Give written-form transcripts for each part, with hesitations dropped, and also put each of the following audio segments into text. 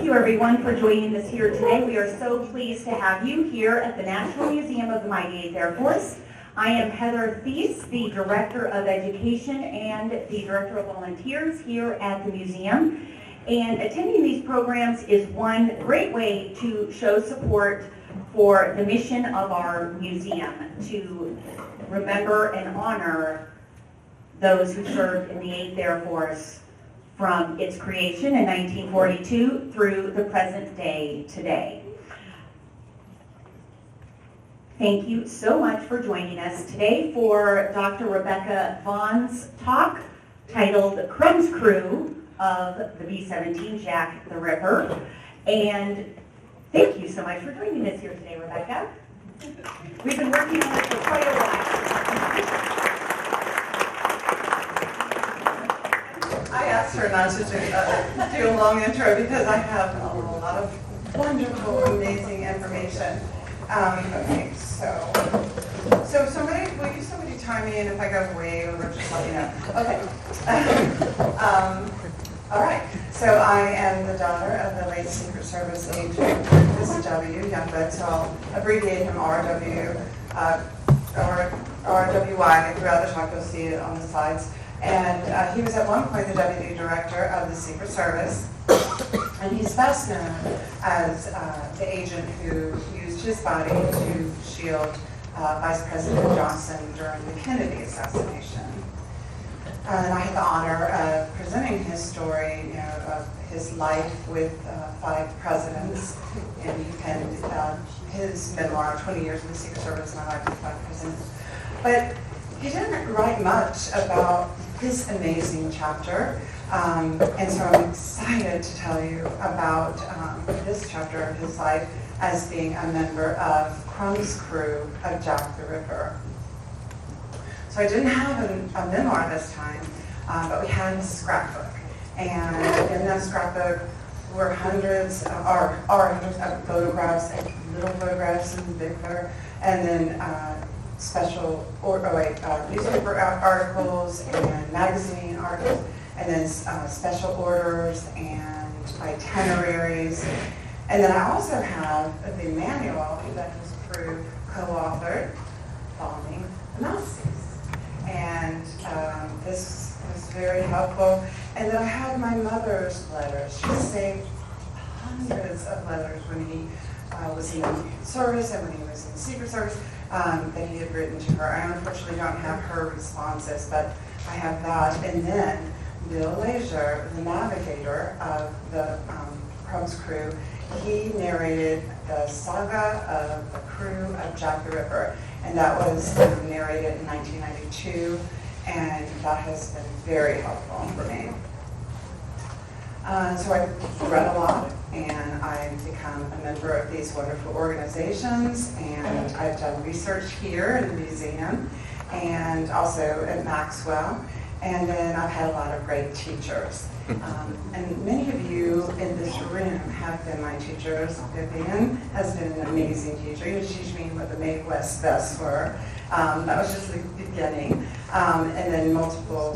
you everyone for joining us here today. We are so pleased to have you here at the National Museum of the Mighty 8th Air Force. I am Heather Thies, the Director of Education and the Director of Volunteers here at the museum. And attending these programs is one great way to show support for the mission of our museum, to remember and honor those who served in the 8th Air Force from its creation in 1942 through the present day today. Thank you so much for joining us today for Dr. Rebecca Vaughn's talk titled Crumm's Crew of the B-29 Jack the Ripper. And thank you so much for joining us here today, Rebecca. We've been working on this for quite a while. I asked her not to do a long intro because I have a lot of wonderful, amazing information. Okay, so will somebody time me in if I go way over, just let me know. Okay. All right, so I am the daughter of the late Secret Service agent Rufus W, Youngblood, so I'll abbreviate him RW, or RWY, and throughout the talk you'll see it on the slides. And he was at one point the Deputy Director of the Secret Service, and he's best known as the agent who used his body to shield Vice President Johnson during the Kennedy assassination. And I had the honor of presenting his story, of his life with 5 presidents, and he penned his memoir, 20 Years in the Secret Service, My Life with 5 Presidents. But he didn't write much about his amazing chapter, and so I'm excited to tell you about this chapter of his life as being a member of Crumm's crew of Jack the Ripper. So I didn't have a memoir this time, but we had a scrapbook, and in that scrapbook were hundreds of photographs, and little photographs and big photographs, and then newspaper articles and magazine articles, and then special orders and itineraries. And then I also have the manual that his crew co-authored following the Nazis. And this was very helpful. And then I have my mother's letters. She saved hundreds of letters when he was in the service and when he was in the Secret Service that he had written to her. I unfortunately don't have her responses, but I have that. And then Bill Leisure, the navigator of the Crumm's crew, he narrated the saga of the crew of Jack the Ripper, and that was narrated in 1992, and that has been very helpful for me. So I've read a lot, and I've become a member of these wonderful organizations, and I've done research here in the museum, and also at Maxwell, and then I've had a lot of great teachers. And many of you in this room have been my teachers. Vivian has been an amazing teacher. You teach me what the Make West Bests were. That was just the beginning. And then multiple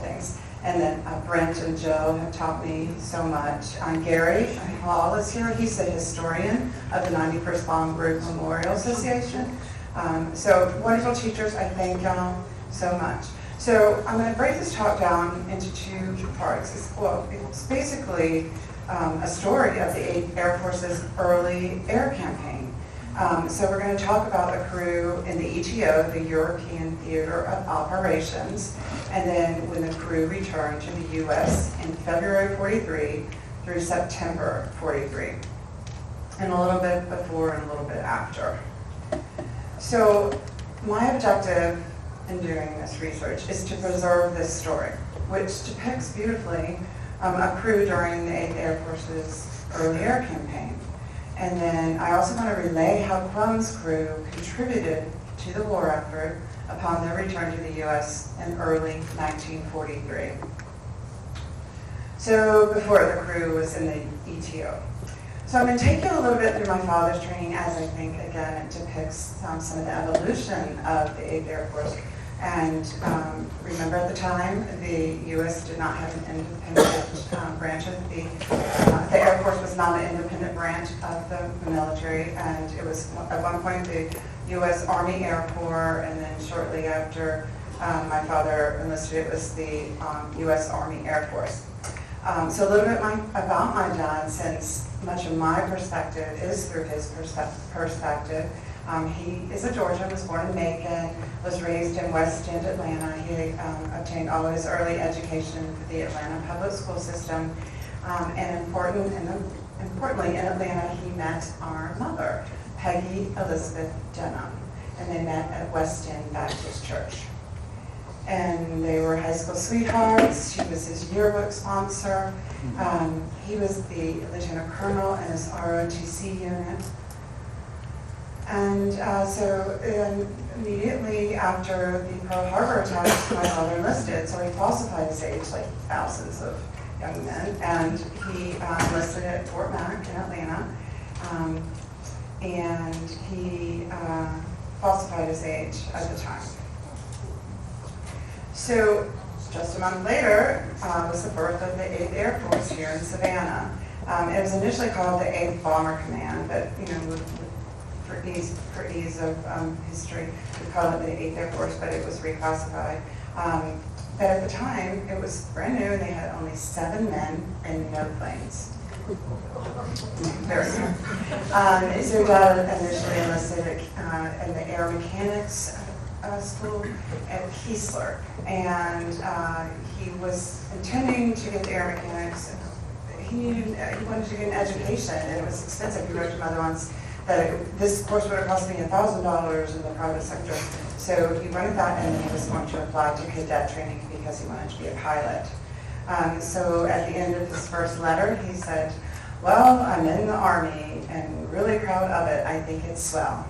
things. And then Brent and Joe have taught me so much. Gary Hall is here. He's the historian of the 91st Bomb Group Memorial Association. So wonderful teachers. I thank y'all so much. So I'm going to break this talk down into 2 parts. It's basically a story of the 8th Air Force's early air campaign. So we're going to talk about the crew in the ETO, the European Theater of Operations, and then when the crew returned to the U.S. in February 43 through September 43, and a little bit before and a little bit after. So my objective in doing this research is to preserve this story, which depicts beautifully a crew during the 8th Air Force's early air campaign. And then I also want to relay how Crumm's crew contributed to the war effort upon their return to the U.S. in early 1943. So before the crew was in the ETO. So I'm going to take you a little bit through my father's training, as I think, again, it depicts some of the evolution of the 8th Air Force And remember at the time, the U.S. did not have an independent branch of the Air Force was not an independent branch of the military, and it was at one point the U.S. Army Air Corps, and then shortly after my father enlisted, it was the U.S. Army Air Force. So a little bit about my dad, since much of my perspective is through his perspective. He is a Georgian, was born in Macon, was raised in West End, Atlanta. He obtained all of his early education for the Atlanta public school system. And importantly, in Atlanta, he met our mother, Peggy Elizabeth Denham, and they met at West End Baptist Church. And they were high school sweethearts. She was his yearbook sponsor. He was the lieutenant colonel in his ROTC unit. And so immediately after the Pearl Harbor attacks, my father enlisted. So he falsified his age like thousands of young men. And he enlisted at Fort Mac in Atlanta. And he falsified his age at the time. So just a month later was the birth of the 8th Air Force here in Savannah. It was initially called the 8th Bomber Command, but for ease of history, we call it the 8th Air Force, but it was reclassified. But at the time, it was brand new, and they had only 7 men and no planes. Very good. So Dad initially enlisted in the Air Mechanics School at Keesler, and he was intending to get the air mechanics. He wanted to get an education, and it was expensive. He wrote to Mother once that this course would have cost me $1,000 in the private sector. So he wanted that, and then he was going to apply to cadet training because he wanted to be a pilot. So at the end of his first letter, he said, "Well, I'm in the Army and really proud of it. I think it's swell."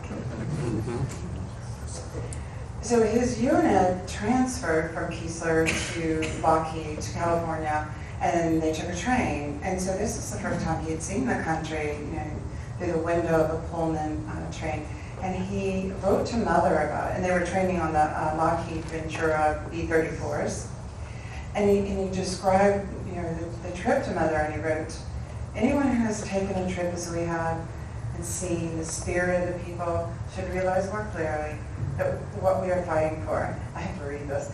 So his unit transferred from Keesler to Lockheed, to California, and they took a train. And so this is the first time he had seen the country, through the window of a Pullman train. And he wrote to Mother about it. And they were training on the Lockheed Ventura B-34s. And he described, the trip to Mother, and he wrote, "Anyone who has taken a trip as we have and seen the spirit of the people should realize more clearly that what we are fighting for," I have to read this,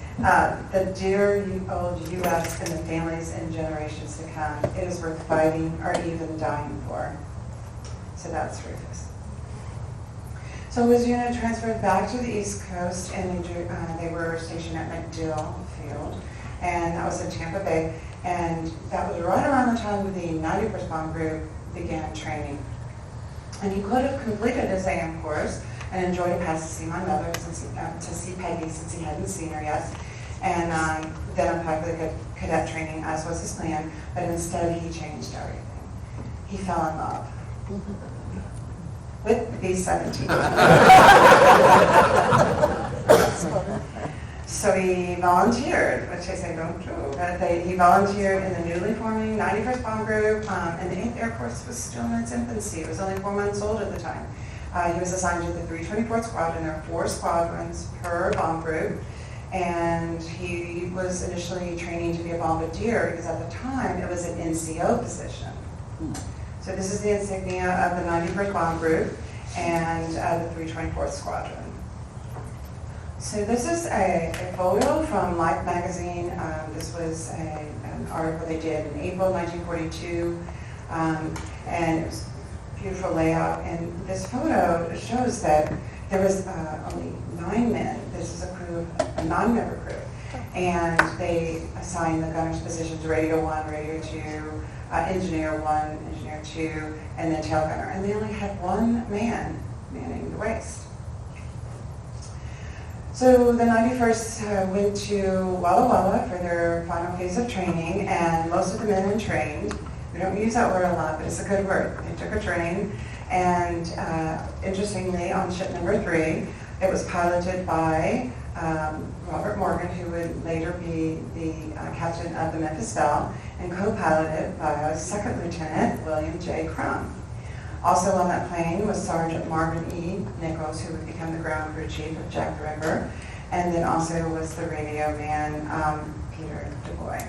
"the dear old U.S. and the families and generations to come, it is worth fighting or even dying for." So that's Rufus. So his unit transferred back to the East Coast, and they were stationed at MacDill Field, and that was in Tampa Bay, and that was right around the time the 91st Bomb Group began training. And he could have completed his AM course and enjoyed a pass to see my mother, to see Peggy, since he hadn't seen her yet, and then apply for the cadet training, as was his plan, but instead he changed everything. He fell in love with the B-17. So he volunteered, which I say don't do, but he volunteered in the newly forming 91st Bomb Group, and the 8th Air Force was still in its infancy. It was only 4 months old at the time. He was assigned to the 324th Squadron. There are 4 squadrons per bomb group, and he was initially training to be a bombardier because at the time it was an NCO position. So this is the insignia of the 91st Bomb Group and the 324th Squadron. So this is a photo from Life magazine. This was an article they did in April 1942, and it was a beautiful layout. And this photo shows that there was only 9 men. This is a crew, a 9-member crew, and they assigned the gunner's positions: Radio 1, Radio 2, Engineer 1, Engineer 2, and then tail gunner. And they only had 1 man manning the waist. So the 91st went to Walla Walla for their final phase of training, and most of the men trained. We don't use that word a lot, but it's a good word. They took a train, and interestingly, on ship number 3, it was piloted by Robert Morgan, who would later be the captain of the Memphis Belle, and co-piloted by a 2nd Lieutenant William J. Crumm. Also on that plane was Sergeant Marvin E. Nichols, who would become the ground crew chief of Jack the Ripper, and then also was the radio man, Peter DuBois.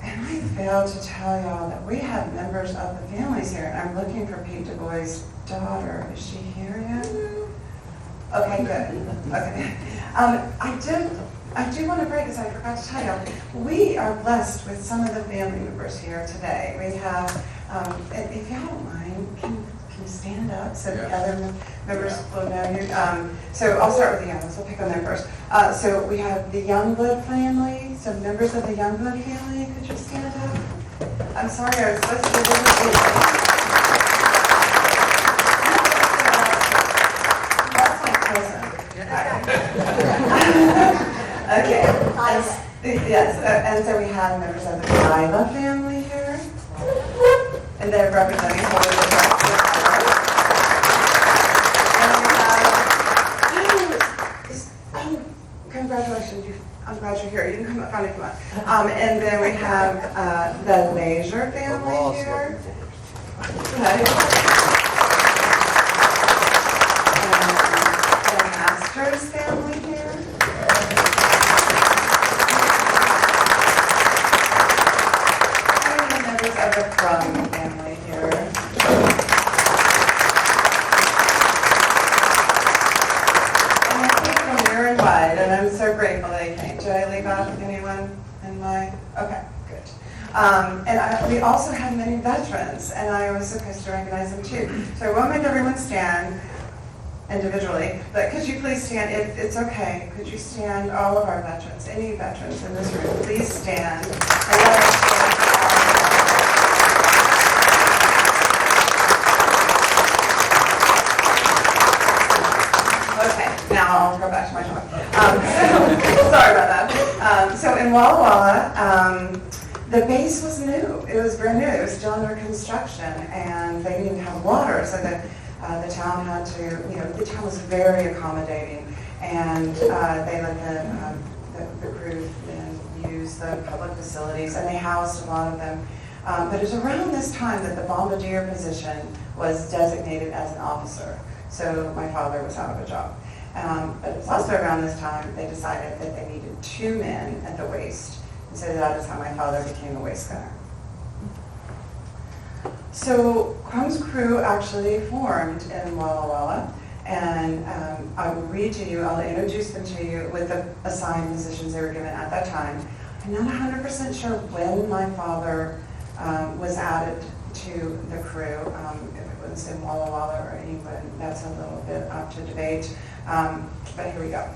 And I failed to tell y'all that we have members of the families here. And I'm looking for Pete DuBois' daughter. Is she here yet? Okay, good. Okay. I do want to break, because I forgot to tell y'all, we are blessed with some of the family members here today. We have, if y'all don't mind, can you stand up so the other members will know you? So I'll start with the young ones. We'll pick on them first. So we have the Youngblood family. So members of the Youngblood family, could you stand up? I'm sorry, I was supposed to do this. That's my cousin. Okay. Yes, and so we have members of the Lila family here, and they're representing Holy and we have, congratulations, I'm glad you're here. You can come up front if you want. And then we have the Leisure family here. And the Masters family here. And the members of the Crumm family here. And I came from near and wide, and I'm so grateful that I came. Did I leave out anyone in my? Okay, good. We also have many veterans, and I was supposed to recognize them too. So I won't make everyone stand individually, but could you please stand? It's okay. Could you stand, all of our veterans, any veterans in this room, please stand. Okay, now I'll go back to my talk. Sorry about that. So in Walla Walla, the base was new. It was brand new. It was still under construction, and they didn't have water, so the town had to, the town was very accommodating, and they let the crew use the public facilities, and they housed a lot of them. But it was around this time that the bombardier position was designated as an officer, so my father was out of a job. But it was also around this time they decided that they needed 2 men at the waist, and so that is how my father became a waist gunner. So Crumm's crew actually formed in Walla Walla, and I will read to you, I'll introduce them to you with the assigned positions they were given at that time. I'm not 100% sure when my father was added to the crew, if it was in Walla Walla or England, that's a little bit up to debate, but here we go.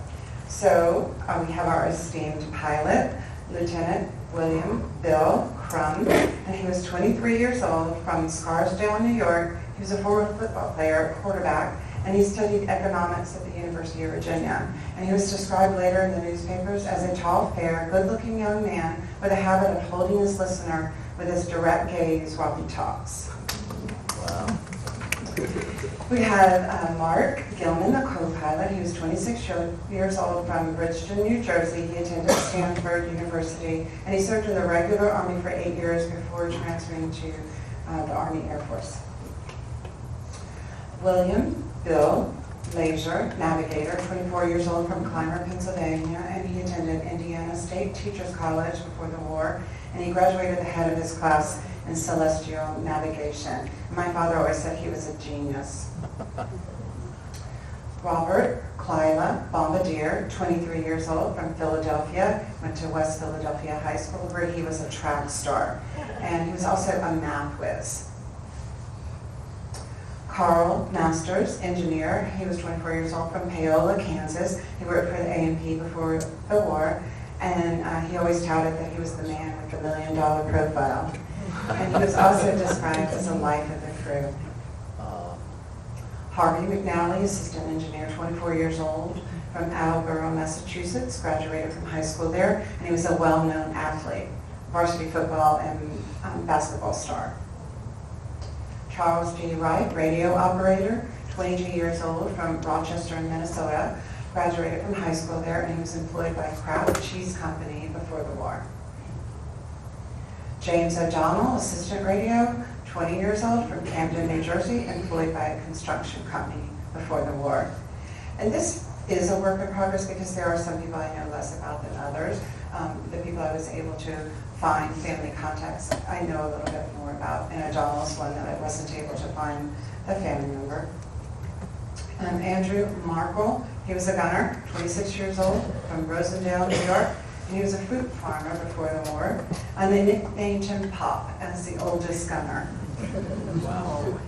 So we have our esteemed pilot, Lieutenant Bill Crumm, and he was 23 years old from Scarsdale, New York. He was a former football player, quarterback, and he studied economics at the University of Virginia. And he was described later in the newspapers as a tall, fair, good-looking young man with a habit of holding his listener with his direct gaze while he talks. Wow. We had Mark Gilman, the co-pilot. He was 26 years old from Bridgeton, New Jersey. He attended Stanford University, and he served in the regular Army for 8 years before transferring to the Army Air Force. Bill Navigator, 24 years old from Clymer, Pennsylvania, and he attended Indiana State Teachers College before the war, and he graduated the head of his class in celestial navigation. My father always said he was a genius. Robert Clyla Bombardier, 23 years old from Philadelphia, went to West Philadelphia High School where he was a track star, and he was also a math whiz. Carl Masters, engineer. He was 24 years old from Paola, Kansas. He worked for the A&P before the war, and he always touted that he was the man with the $1 million profile. And he was also described as a life of the crew. Harvey McNally, assistant engineer, 24 years old from Attleboro, Massachusetts, graduated from high school there, and he was a well-known athlete, varsity football and basketball star. Charles G. Wright, radio operator, 22 years old from Rochester, Minnesota, graduated from high school there, and he was employed by Capt Cheese Company before the war. James O'Donnell, assistant radio, 20 years old from Camden, New Jersey, employed by a construction company before the war. And this is a work in progress because there are some people I know less about than others. The people I was able to find family contacts, I know a little bit more about, and I almost one that I wasn't able to find the family member. Andrew Markle, he was a gunner, 26 years old, from Rosendale, New York, and he was a fruit farmer before the war, and they nicknamed him Pop as the oldest gunner. Wow.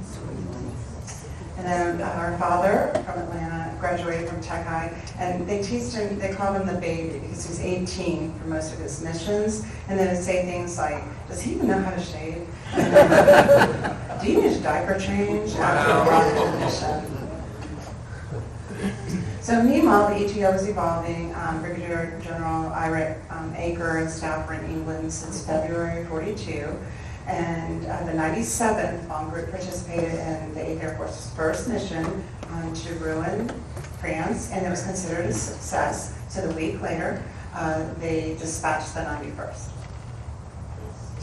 And then our father from Atlanta graduated from Tech High, and they teased him, they called him the baby because he was 18 for most of his missions, and then would say things like, does he even know how to shave? Do you need a diaper change after a mission? So meanwhile, the ETO was evolving. Brigadier General Ira Aker and staff were in England since February 42. And the 97th Bomb Group participated in the 8th Air Force's first mission to Rouen, France, and it was considered a success. So the week later, they dispatched the 91st.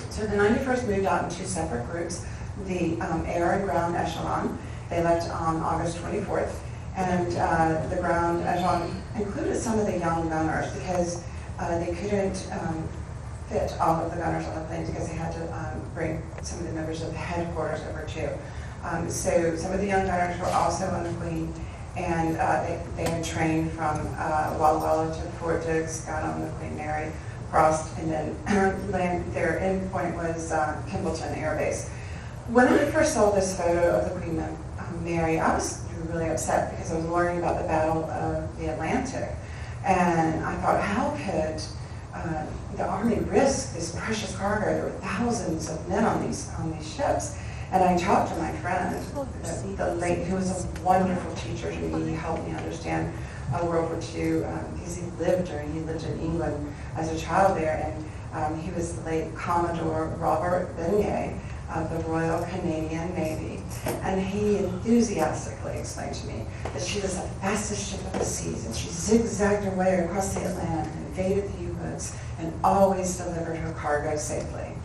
So the 91st moved out in two separate groups, the air and ground echelon. They left on August 24th, and the ground echelon included some of the young gunners because they couldn't fit all of the gunners on the plane because they had to bring some of the members of the headquarters over too. So some of the young gunners were also on the Queen, and they had trained from Walla Walla to Fort Dix, got on the Queen Mary, crossed, and then their end point was Kimballton Air Base. When I first saw this photo of the Queen Mary, I was really upset because I was learning about the Battle of the Atlantic, and I thought, how could the Army risk this precious cargo? There were thousands of men on these ships. And I talked to my friend, who was a wonderful teacher to me. He helped me understand World War II because he lived in England as a child there. And he was the late Commodore Robert Beignet of the Royal Canadian Navy. And he enthusiastically explained to me that she was the fastest ship of the seas, and she zigzagged her way across the Atlantic and evaded the U-boats and always delivered her cargo safely.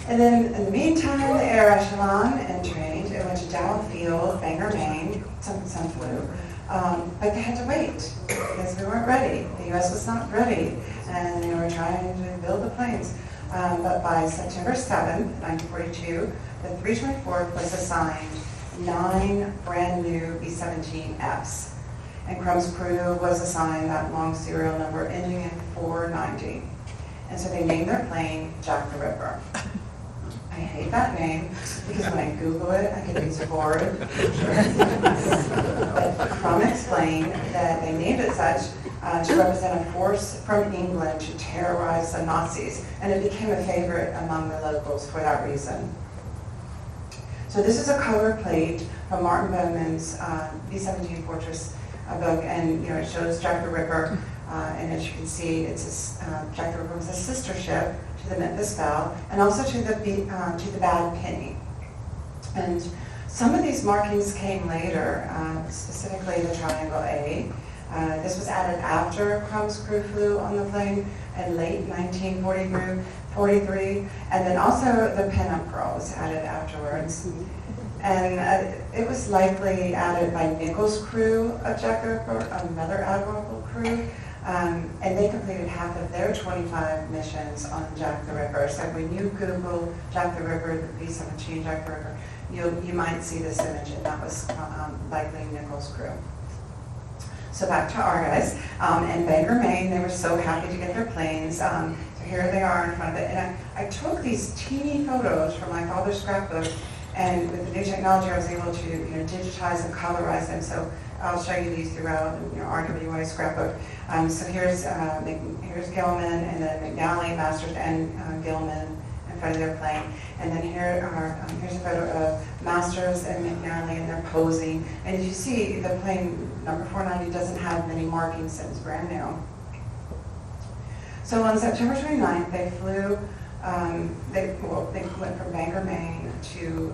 And then, in the meantime, the air echelon entrained. It went to Dow Field, Bangor, Maine, some flew. But they had to wait because we weren't ready. The U.S. was not ready, and they were trying to build the planes. But by September 7th, 1942, the 324th was assigned 9 brand new B-17Fs. And Crumm's crew was assigned that long serial number ending in 490. And so they named their plane Jack the Ripper. I hate that name because when I Google it, I get these horrid pictures. But Crumm explained that they named it such to represent a force from England to terrorize the Nazis, and it became a favorite among the locals for that reason. So this is a color plate from Martin Bowman's B-29 Fortress book, and it shows Jack the Ripper, and as you can see, Jack the Ripper was a sister ship to the Memphis Belle, and also to the Bad Penny. And some of these markings came later, specifically the Triangle A. This was added after Crumm's crew flew on the plane in late 1943, and then also the Pinup Girl was added afterwards. And it was likely added by Nichols' crew of Jack the Ripper, another admirable crew, and they completed half of their 25 missions on Jack the Ripper. So when you Google Jack the Ripper, the B-17 Jack the Ripper, you might see this image, and that was likely Nichols' crew. So back to our guys. In Bangor, Maine, they were so happy to get their planes. So here they are in front of it. And I took these teeny photos from my father's scrapbook, and with the new technology, I was able to digitize and colorize them. So I'll show you these throughout RWA scrapbook. So here's Gilman, and then McNally, Masters, and Gilman in front of their plane. And then here's a photo of Masters and McNally, and they're posing. And as you see, the plane number 490 doesn't have many markings since brand new. So on September 29th, they flew. They went from Bangor, Maine to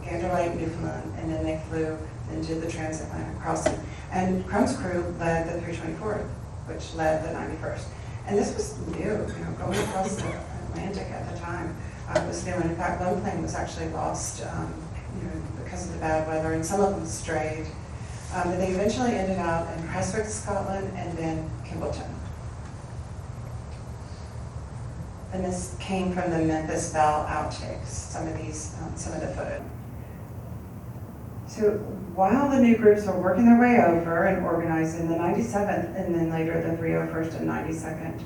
Gander Lake, Newfoundland, and then they flew into the transatlantic crossing. And Crumm's crew led the 324th, which led the 91st. And this was new, going across the Atlantic at the time. It was new, and in fact, one plane was actually lost because of the bad weather, and some of them strayed. But they eventually ended up in Prestwick, Scotland, and then Kimballton. And this came from the Memphis Belle outtakes, some of the footage. So while the new groups were working their way over and organizing, the 97th and then later the 301st and 92nd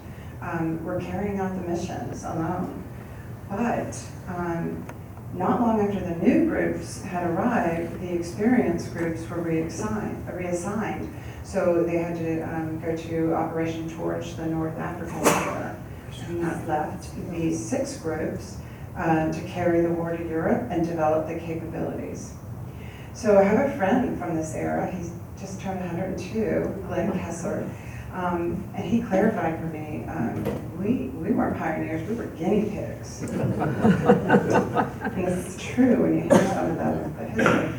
were carrying out the missions alone. But not long after the new groups had arrived, the experienced groups were reassigned. So they had to go to Operation Torch, the North African border, and that left these 6 groups to carry the war to Europe and develop the capabilities. So I have a friend from this era, he's just turned 102, Glenn Kessler, and he clarified for me, we weren't pioneers, we were guinea pigs. And this is true when you hear some of the history.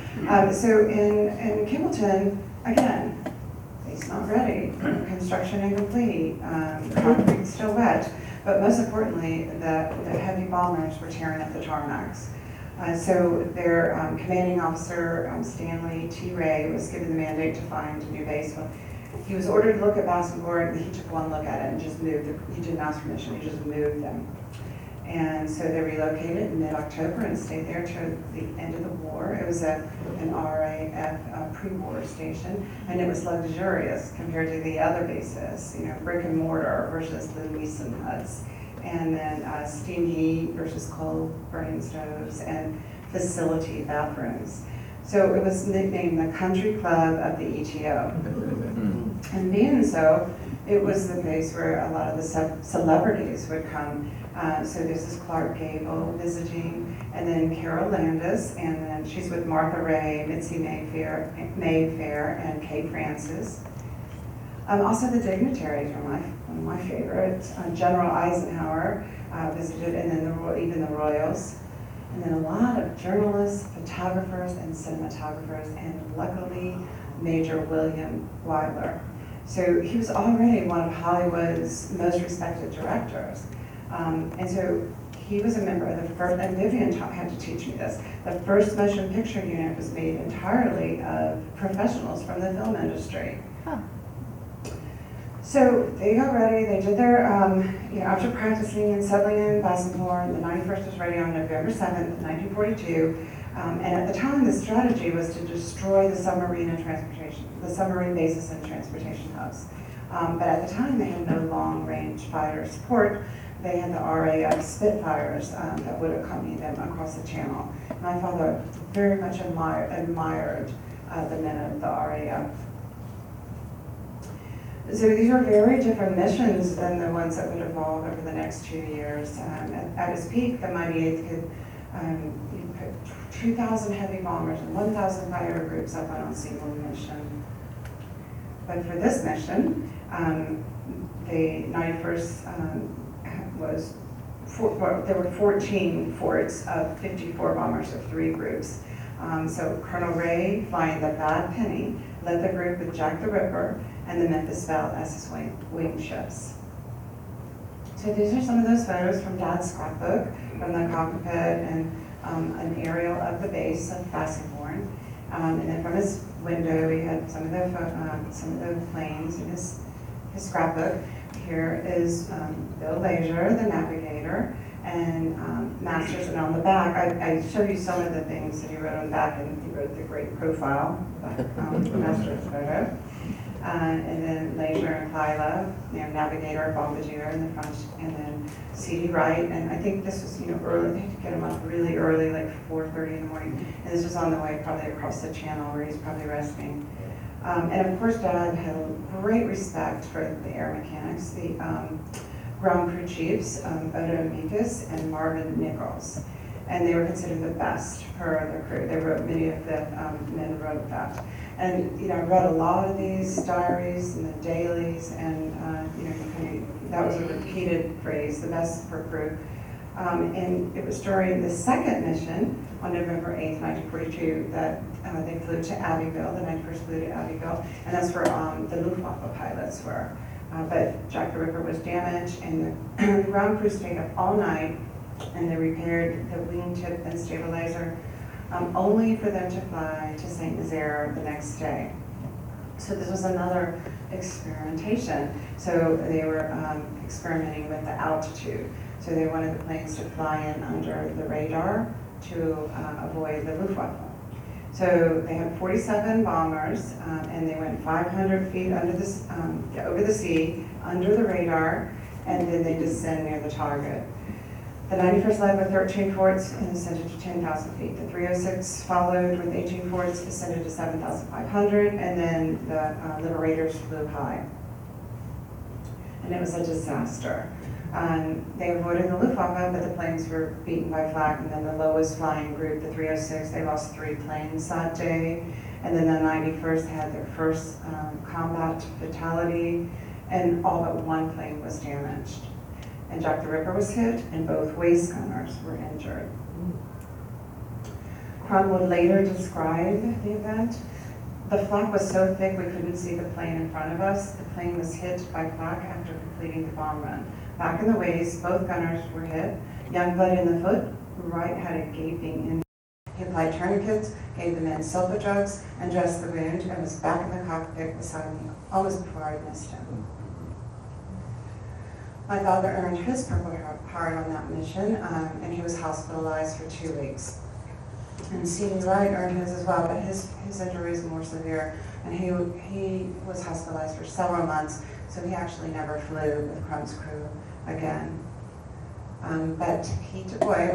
So in Kimballton, again, it's not ready, construction incomplete, concrete still wet, but most importantly, the heavy bombers were tearing up the tarmacs. So their commanding officer, Stanley T. Ray, was given the mandate to find a new base. Well, he was ordered to look at Bassingbourn, and he took one look at it and just moved. He didn't ask permission, he just moved them. And so they relocated in mid-October and stayed there to the end of the war. It was an RAF pre-war station, and it was luxurious compared to the other bases, brick and mortar versus the Leeson huts. And then steam heat versus coal burning stoves and facility bathrooms. So it was nicknamed the Country Club of the ETO. And being so, it was the place where a lot of the celebrities would come. So this is Clark Gable visiting, and then Carol Landis, and then she's with Martha Ray, Mitzi Mayfair, and Kay Francis. Also the dignitaries are one of my favorites. General Eisenhower visited, and then even the royals. And then a lot of journalists, photographers, and cinematographers, and luckily Major William Wyler. So he was already one of Hollywood's most respected directors. And so he was a member of the first, and Vivian had to teach me this, the first motion picture unit was made entirely of professionals from the film industry. Huh. So they got ready, they did their, after practicing and settling in Bassingbourn, the 91st was ready on November 7th, 1942. And at the time, the strategy was to destroy the submarine and transportation, the submarine bases and transportation hubs. But at the time, they had no long-range fighter support. They had the RAF Spitfires that would accompany them across the channel. My father very much admired the men of the RAF. So these were very different missions than the ones that would evolve over the next 2 years. At its peak, the Mighty Eighth could put 2,000 heavy bombers and 1,000 fighter groups up on a single mission. But for this mission, the 91st there were 14 forts of 54 bombers of 3 groups. So Colonel Ray, flying the Bad Penny, led the group with Jack the Ripper and the Memphis Belle as his wing ships. So these are some of those photos from Dad's scrapbook, from the cockpit and an aerial of the base of Bassingbourn. And then from his window, we had some of the planes in his scrapbook. Here is Bill Leisure, the Navigator, and Masters. And on the back, I showed you some of the things that he wrote on the back, and he wrote the great profile, Masters photo. And then Leisure and Kyla, Navigator, Bombardier in the front, and then C.D. Wright. And I think this was, early. They had to get him up really early, like 4:30 in the morning. And this was on the way probably across the channel where he's probably resting. And of course, Dad had a great respect for the air mechanics, the ground crew chiefs, Odo Amicus and Marvin Nichols. And they were considered the best for their crew. They wrote, many of the men wrote that. And I read a lot of these diaries and the dailies, and that was a repeated phrase, the best for crew. And it was during the second mission on November 8th, 1942, that they flew to Abbeville, the 91st flew to Abbeville, and that's where the Luftwaffe pilots were. But Jack the Ripper was damaged, and the ground crew stayed up all night, and they repaired the wingtip and stabilizer only for them to fly to St. Nazaire the next day. So this was another experimentation. So they were experimenting with the altitude. So they wanted the planes to fly in under the radar to avoid the Luftwaffe. So they had 47 bombers, and they went 500 feet under this, over the sea, under the radar, and then they descend near the target. The 91st led with 13 forts and ascended to 10,000 feet. The 306 followed with 18 forts, ascended to 7,500, and then the Liberators flew high. And it was a disaster. They avoided the Luftwaffe, but the planes were beaten by flak, and then the lowest flying group, the 306, they lost 3 planes that day, and then the 91st had their first combat fatality, and all but 1 plane was damaged. And Jack the Ripper was hit, and both waist gunners were injured. Crumm would later describe the event. The flak was so thick we couldn't see the plane in front of us. The plane was hit by flak after completing the bomb run. Back in the waist, both gunners were hit. Youngblood in the foot, right had a gaping injury. He applied tourniquets, gave the men sulfa drugs, and dressed the wound, and was back in the cockpit beside me almost before I missed him. My father earned his Purple Heart on that mission, and he was hospitalized for 2 weeks. And Stevie Wright earned his as well, but his injuries were more severe, and he was hospitalized for several months, so he actually never flew with Crumm's crew again. But he took away,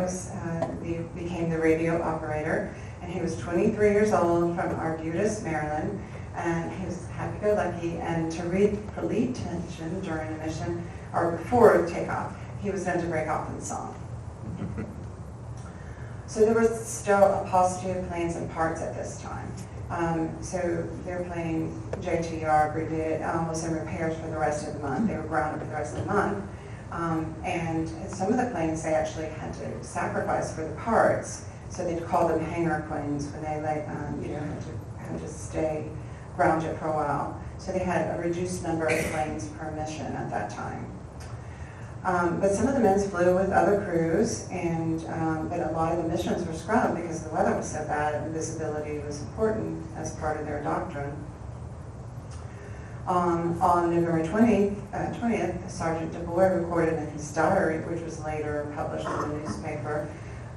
became the radio operator, and he was 23 years old from Arbutus, Maryland, and he was happy-go-lucky, and to relieve tension during a mission, or before takeoff, he was known to break off in song. So there was still a paucity of planes and parts at this time. So their plane, JTR, was in repairs for the rest of the month. They were grounded for the rest of the month. And some of the planes, they actually had to sacrifice for the parts. So they'd call them hangar planes when they had to stay grounded for a while. So they had a reduced number of planes per mission at that time. But some of the men flew with other crews, but a lot of the missions were scrubbed because the weather was so bad and visibility was important as part of their doctrine. On November 20th, Sergeant W recorded in his diary, which was later published in the newspaper,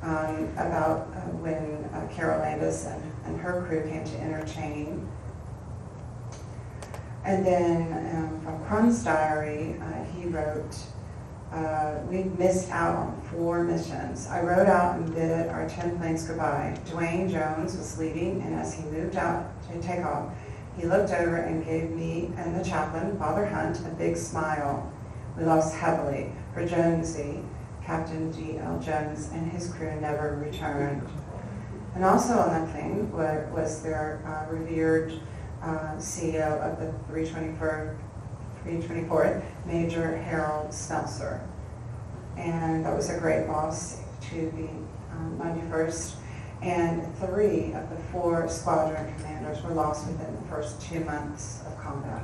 about when Carol Landis and her crew came to Interchain. And then from Crumm's diary, he wrote, we missed out on 4 missions. I rode out and bid our 10 planes goodbye. Dwayne Jones was leading, and as he moved out to take off, he looked over and gave me and the chaplain, Father Hunt, a big smile. We lost heavily, for Jonesy, Captain D.L. Jones, and his crew never returned. And also on that plane was their revered CEO of the 324th, Major Harold Smelser. And that was a great loss to the 91st. And 3 of the 4 squadron commanders were lost within the first 2 months of combat.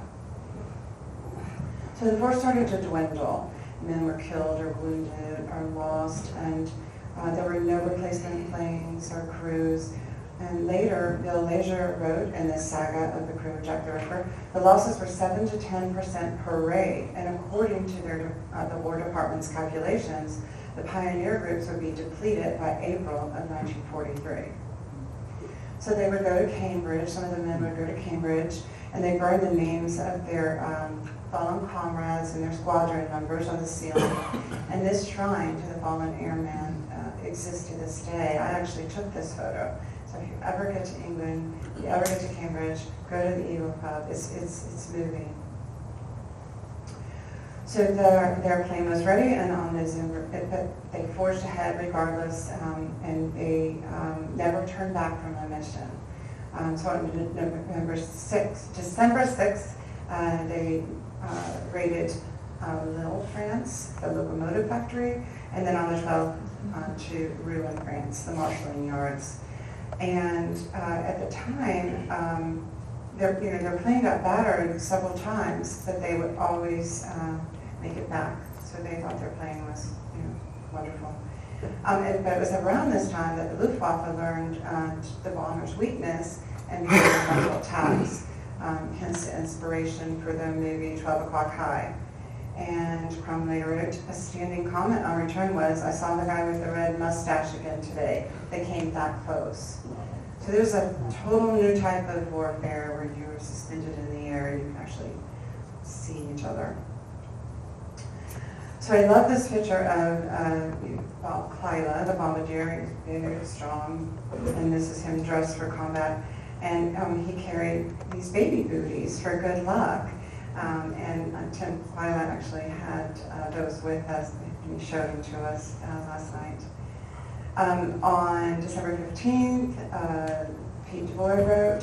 So the force started to dwindle. Men were killed or wounded or lost, and there were no replacement planes or crews. And later, Bill Leisure wrote in this saga of the crew of Jack the Ripper, the losses were 7 to 10% per raid, and according to the War Department's calculations, the pioneer groups would be depleted by April of 1943. So they would go to Cambridge, some of the men would go to Cambridge, and they burned the names of their fallen comrades and their squadron numbers on the ceiling. And this shrine to the fallen airmen exists to this day. I actually took this photo. So if you ever get to England, if you ever get to Cambridge, go to the Eagle Club. It's moving. So their plane was ready, and on November, they forged ahead regardless, and they never turned back from the mission. So on December 6th, they raided Lille, France, the locomotive factory, and then on the 12th to Rouen, France, the marshalling yards. And at the time, their plane got battered several times, but they would always make it back. So they thought their plane was wonderful. But it was around this time that the Luftwaffe learned the bombers' weakness and began frontal attacks, hence the inspiration for the movie 12 O'Clock High. And Crumm later wrote, a standing comment on return was, I saw the guy with the red mustache again today. They came that close. So there's a total new type of warfare where you're suspended in the air and you can actually see each other. So I love this picture of Clyla, the bombardier. He's very strong, and this is him dressed for combat. And he carried these baby booties for good luck. And Tim Clyla actually had those with us, and he showed them to us last night. On December 15th, Pete Du Bois wrote,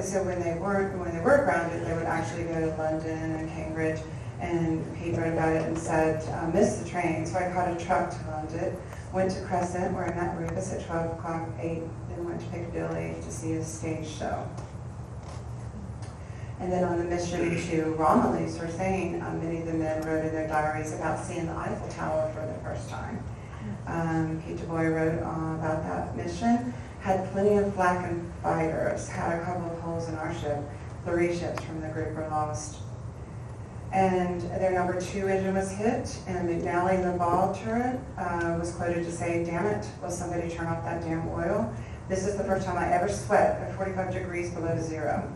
so when they were grounded, they would actually go to London and Cambridge, and Pete wrote about it and said, missed the train, so I caught a truck to London, went to Crescent, where I met Rufus at 12 o'clock, ate, then went to Piccadilly to see a stage show. And then on the mission to Romilly, Sorsane, many of the men wrote in their diaries about seeing the Eiffel Tower for the first time. Pete Du Bois wrote about that mission, had plenty of flak and fighters, had a couple of holes in our ship, 3 ships from the group were lost. And their number 2 engine was hit, and McNally in the ball turret was quoted to say, damn it, will somebody turn off that damn oil? This is the first time I ever sweat at 45 degrees below 0.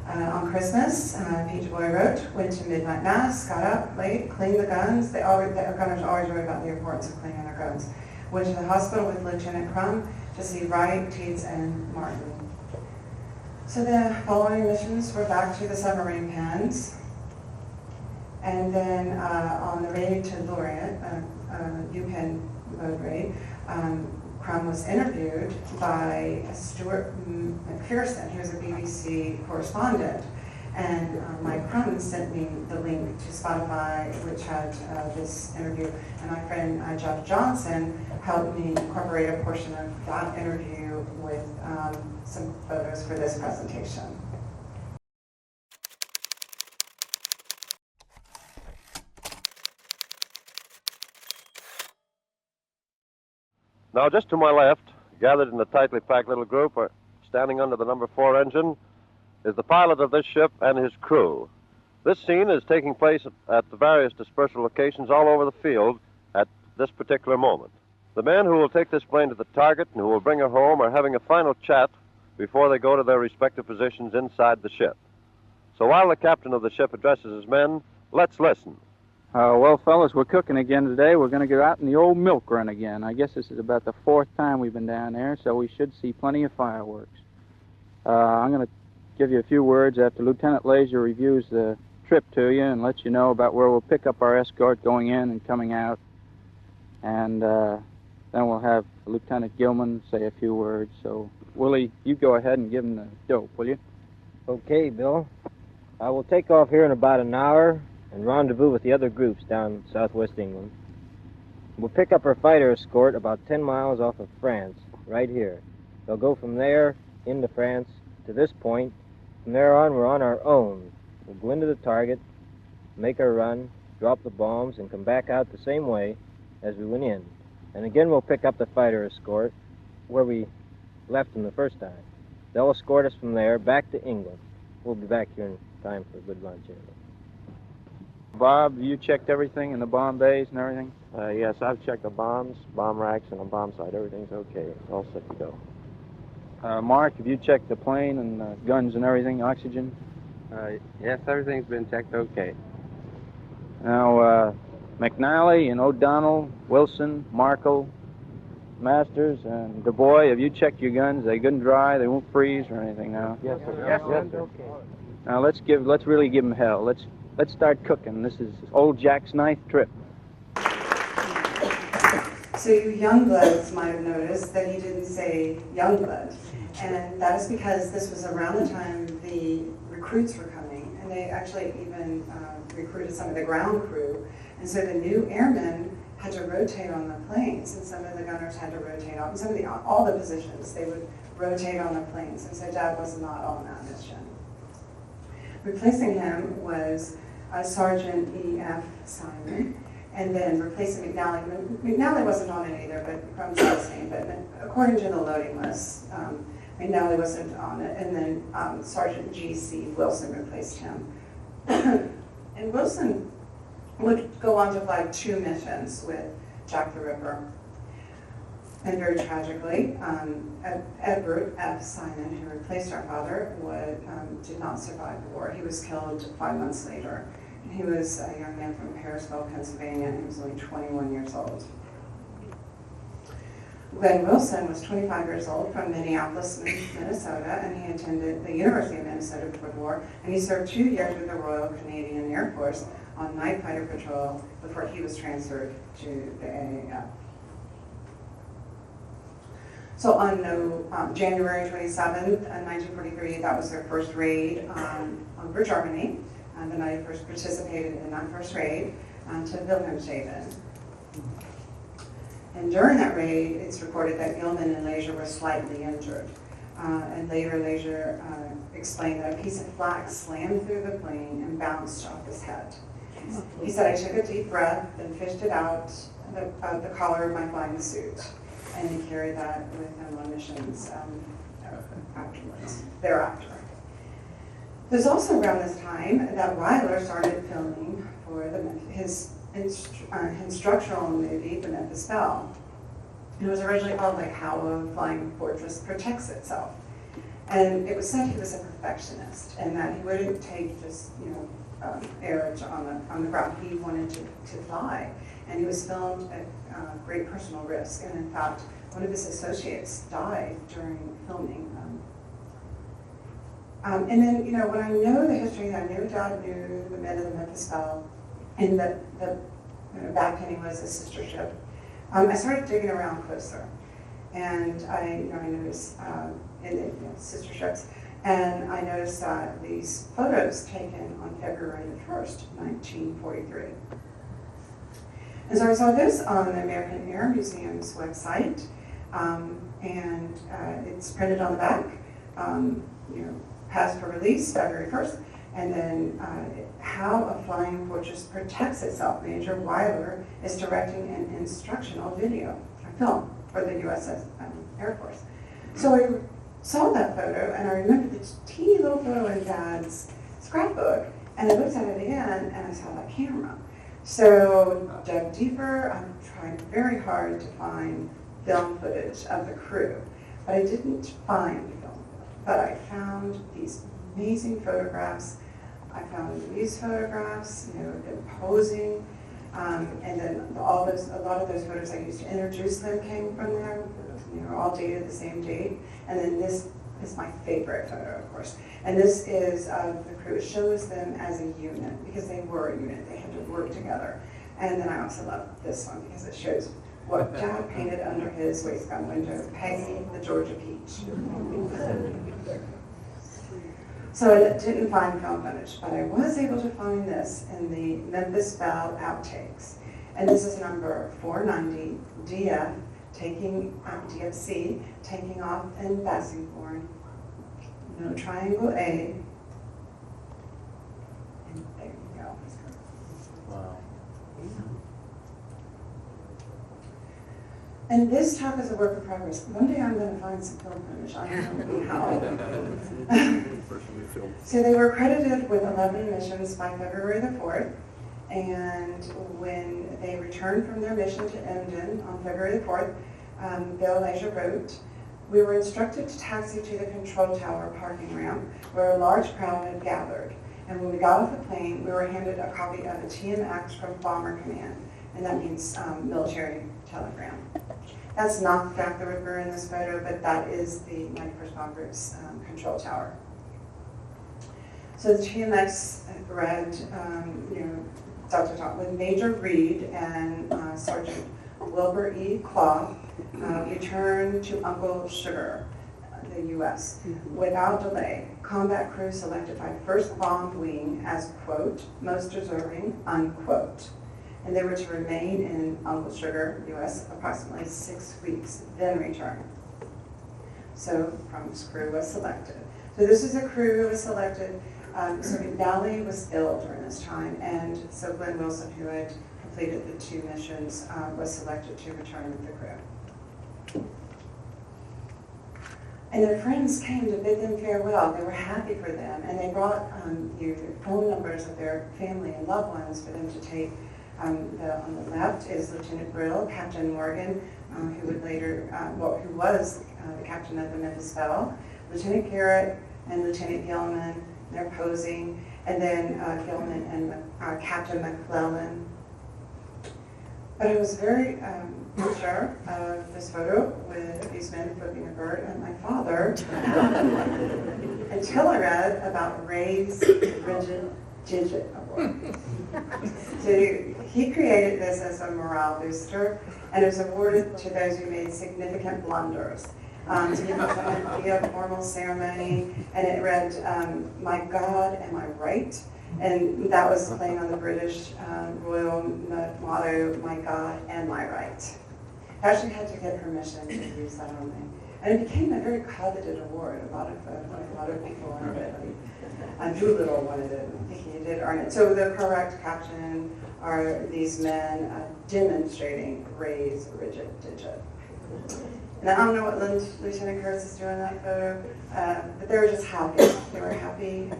On Christmas, Pete Du Bois wrote, went to midnight mass, got up late, cleaned the guns. The gunners always wrote about the importance of cleaning their guns. Went to the hospital with Lieutenant Crumm to see Wright, Teets, and Martin. So the following missions were back to the submarine pens. And then on the raid to Lorient, UPenn mode raid, Crumm was interviewed by Stuart McPherson, who was a BBC correspondent. And Mike Crumm sent me the link to Spotify, which had this interview. And my friend Jeff Johnson helped me incorporate a portion of that interview with some photos for this presentation. Now, just to my left, gathered in a tightly packed little group, standing under the number 4 engine, is the pilot of this ship and his crew. This scene is taking place at the various dispersal locations all over the field at this particular moment. The men who will take this plane to the target and who will bring her home are having a final chat before they go to their respective positions inside the ship. So while the captain of the ship addresses his men, let's listen. Well, fellas, we're cooking again today. We're going to go out in the old milk run again. I guess this is about the 4th time we've been down there, so we should see plenty of fireworks. I'm going to give you a few words after Lieutenant Laser reviews the trip to you and let you know about where we'll pick up our escort going in and coming out. And then we'll have Lieutenant Gilman say a few words. So, Willie, you go ahead and give him the dope, will you? Okay, Bill. I will take off here in about an hour and rendezvous with the other groups down southwest England. We'll pick up our fighter escort about 10 miles off of France, right here. They'll go from there into France to this point. From there on, we're on our own. We'll go into the target, make our run, drop the bombs, and come back out the same way as we went in. And again, we'll pick up the fighter escort where we left them the first time. They'll escort us from there back to England. We'll be back here in time for a good lunch anyway. Bob, you checked everything in the bomb bays and everything? Yes, I've checked the bombs, bomb racks, and the bomb site. Everything's okay. All set to go. Mark, have you checked the plane and guns and everything, oxygen? Yes, everything's been checked okay. Now, McNally and O'Donnell, Wilson, Markle, Masters, and Du Bois, have you checked your guns? They good and dry? They won't freeze or anything now? Yes, sir. Yes, Yes, sir. Okay. Now let's really give them hell. Let's start cooking. This is old Jack's 9th trip. So you Youngbloods might have noticed that he didn't say Youngblood. And that is because this was around the time the recruits were coming, and they actually even recruited some of the ground crew. And so the new airmen had to rotate on the planes, and some of the gunners had to rotate on, some of all the positions, they would rotate on the planes. And so Dad was not on that mission. Replacing him was Sergeant E.F. Simon, and then replacing McNally. McNally wasn't on it either, but Crumm's the same. But according to the loading list, McNally wasn't on it, and then Sergeant G.C. Wilson replaced him. And Wilson would go on to fly 2 missions with Jack the Ripper. And very tragically, Edward F. Simon, who replaced our father, did not survive the war. He was killed 5 months later. He was a young man from Harrisville, Pennsylvania, and he was only 21 years old. Glenn Wilson was 25 years old from Minneapolis, Minnesota, and he attended the University of Minnesota before the war, and he served 2 years with the Royal Canadian Air Force on night fighter patrol before he was transferred to the AAF. So on January 27th, 1943, that was their first raid over Germany. The 91st participated in that first raid to Wilhelmshaven. And during that raid, it's reported that Gilman and Leisure were slightly injured. And later Leisure explained that a piece of flax slammed through the plane and bounced off his head. He said, I took a deep breath and fished it out the collar of my flying suit. And he carried that with him on missions thereafter. There's also around this time that Weiler started filming for his instructional movie, The Memphis Belle. It was originally called like How a Flying Fortress Protects Itself. And it was said he was a perfectionist and that he wouldn't take just, airage on the ground. He wanted to fly. And he was filmed at great personal risk. And in fact, one of his associates died during filming. And then, when I know the history, I knew Dad knew the men of the Memphis Belle, and the backpinning was a sister ship. I started digging around closer, and I noticed sister ships, and I noticed that these photos taken on February the 1st, 1943. And so I saw this on the American Air Museum's website, and it's printed on the back. Passed for release February 1st, and then How a Flying Fortress Protects Itself. Major Weiler is directing an instructional video, a film for the USS Air Force. So I saw that photo, and I remembered this teeny little photo in Dad's scrapbook, and I looked at it again, and I saw that camera. So dug deeper. I'm trying very hard to find film footage of the crew, but I didn't find film. But I found these amazing photographs. I found these photographs, them posing, and then a lot of those photos I used to introduce them came from there, all dated the same date. And then this is my favorite photo, of course. And this is of the crew. It shows them as a unit, because they were a unit. They had to work together. And then I also love this one, because it shows what Dad painted under his waistband window, Peggy the Georgia Peach. So I didn't find film footage, but I was able to find this in the Memphis Belle outtakes. And this is number 490, DF, DFC, taking off in Bassingbourn. Triangle A. And there you go. Wow. And this talk is a work of progress. One day I'm going to find some film footage. I don't know how. So they were credited with 11 missions by February the 4th. And when they returned from their mission to Emden on February the 4th, Bill Leisure wrote, "We were instructed to taxi to the control tower parking ramp where a large crowd had gathered. And when we got off the plane, we were handed a copy of a TMX from Bomber Command." And that means military telegram. That's not Jack the Ripper in this photo, but that is the 91st Bomb Group's control tower. So the TMX read, with Major Reed and Sergeant Wilbur E. Claw, return to Uncle Sugar, the U.S. Without delay, combat crew selected by 1st Bombed Wing as, quote, most deserving, unquote. And they were to remain in Uncle Sugar, U.S., approximately 6 weeks, then return. So Crumm's crew was selected. So this is a crew who was selected. So McNally was ill during this time, and so Glenn Wilson, who had completed the 2 missions, was selected to return with the crew. And their friends came to bid them farewell. They were happy for them, and they brought the phone numbers of their family and loved ones for them to take. On the left is Lieutenant Brill, Captain Morgan, who would later, who was the captain of the Memphis Belle, Lieutenant Garrett and Lieutenant Gilman. They're posing, and then Gilman and Captain McClellan. But I was very sure of this photo with these men flipping a bird and my father until I read about Ray's Rigid Digit Award. So he created this as a morale booster, and it was awarded to those who made significant blunders. To be a formal ceremony, and it read, "My God, am I right?" And that was playing on the British royal motto, "My God, am I right?" I actually had to get permission to use that on me. And it became a very coveted award. A lot of people wanted it. Doolittle wanted it. I think he did earn it. So the correct caption are these men demonstrating Ray's rigid digit. And I don't know what Lieutenant Kurtz is doing in that photo, but they were just happy. They were happy,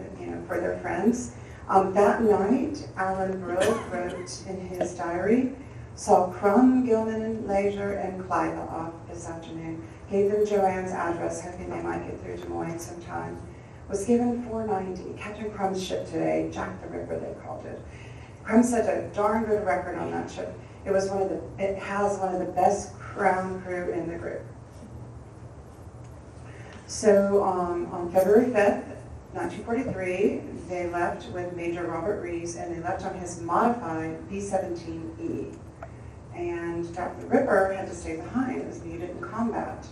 for their friends. That night, Alan Brill wrote in his diary, saw Crumm, Gilman, and Leisure, and Clive off this afternoon. Gave them Joanne's address, hoping they might get through Des Moines sometime. Was given 490. Captain Crumm's ship today, Jack the Ripper, they called it. Crumm set a darn good record on that ship. It has one of the best ground crew in the group. So on February 5th, 1943, they left with Major Robert Rees, and they left on his modified B-17E. And Jack the Ripper had to stay behind. It was needed in combat.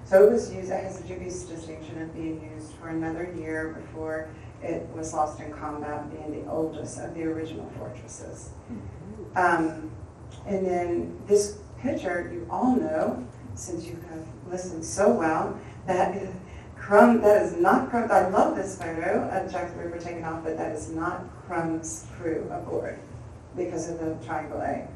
So it was used, it has the dubious distinction of being used for another year before it was lost in combat, being the oldest of the original fortresses. And then this picture, you all know, since you have listened so well, that is Crumm, that is not Crumm. I love this photo of Jack the Ripper taken off, but that is not Crumm's crew aboard because of the Triangle A.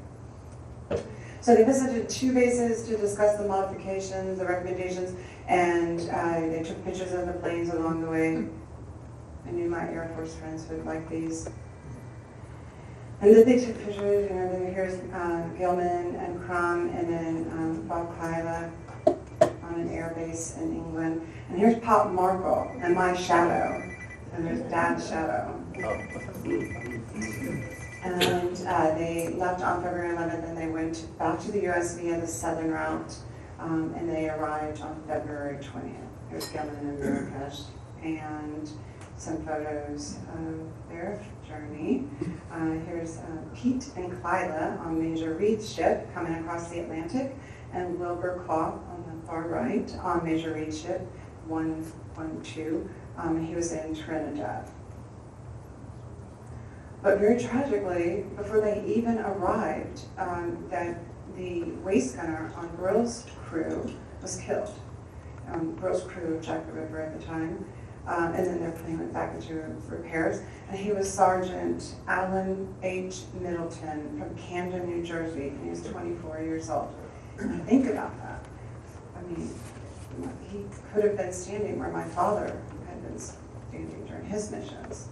So they visited 2 bases to discuss the modifications, the recommendations, and they took pictures of the planes along the way. I knew my Air Force friends would like these. And then they took pictures, here's Gilman and Crumm, and then Bob Kyla on an air base in England. And here's Pop Markle and my shadow, and there's Dad's shadow. And they left on February 11th, and they went back to the U.S. via the southern route, and they arrived on February 20th. Here's Gilman and Marrakesh, and some photos of their journey. Here's Pete and Clyda on Major Reed's ship coming across the Atlantic, and Wilbur Clough on the far right on Major Reed's ship, 112. He was in Trinidad. But very tragically, before they even arrived, that the waist gunner on Brill's crew was killed. Brill's crew of Jack the Ripper at the time. And then their plane went back into repairs. And he was Sergeant Alan H. Middleton from Camden, New Jersey, and he was 24 years old. And think about that. I mean, he could have been standing where my father had been standing during his missions.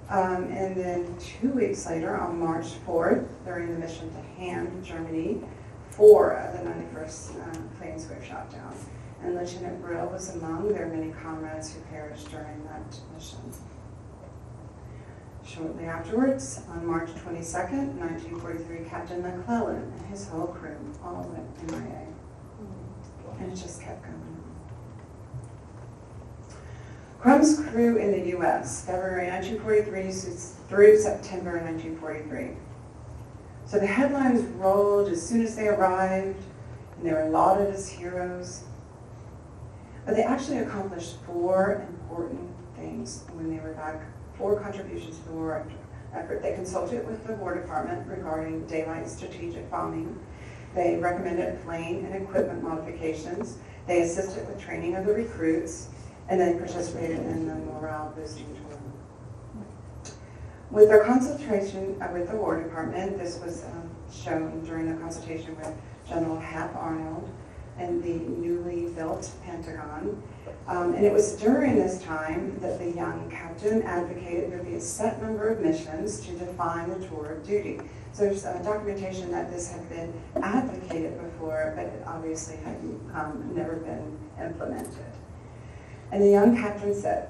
And then 2 weeks later, on March 4th, during the mission to Ham, Germany, 4 of the 91st planes were shot down. And Lieutenant Brill was among their many comrades who perished during that mission. Shortly afterwards, on March 22nd, 1943, Captain McClellan and his whole crew all went MIA. And it just kept going. Crumm's crew in the U.S., February 1943 through September 1943. So the headlines rolled as soon as they arrived, and they were lauded as heroes. But they actually accomplished 4 important things when they were back, 4 contributions to the war effort. They consulted with the War Department regarding daylight strategic bombing. They recommended plane and equipment modifications. They assisted with training of the recruits, and then participated in the morale boosting tour. With their consultation with the War Department, this was shown during the consultation with General Hap Arnold and the newly built Pentagon. And it was during this time that the young captain advocated there be a set number of missions to define the tour of duty. So there's documentation that this had been advocated before, but it obviously had never been implemented. And the young captain said,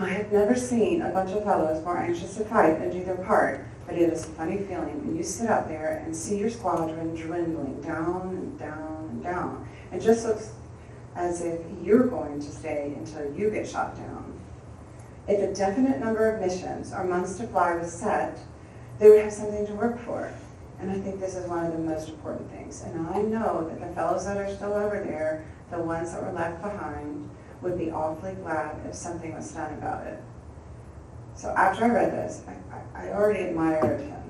"I have never seen a bunch of fellows more anxious to fight and do their part, but it is a funny feeling when you sit up there and see your squadron dwindling down and down and down. It just looks as if you're going to stay until you get shot down. If a definite number of missions or months to fly was set, they would have something to work for. And I think this is one of the most important things. And I know that the fellows that are still over there, the ones that were left behind, would be awfully glad if something was done about it." So after I read this, I already admired him.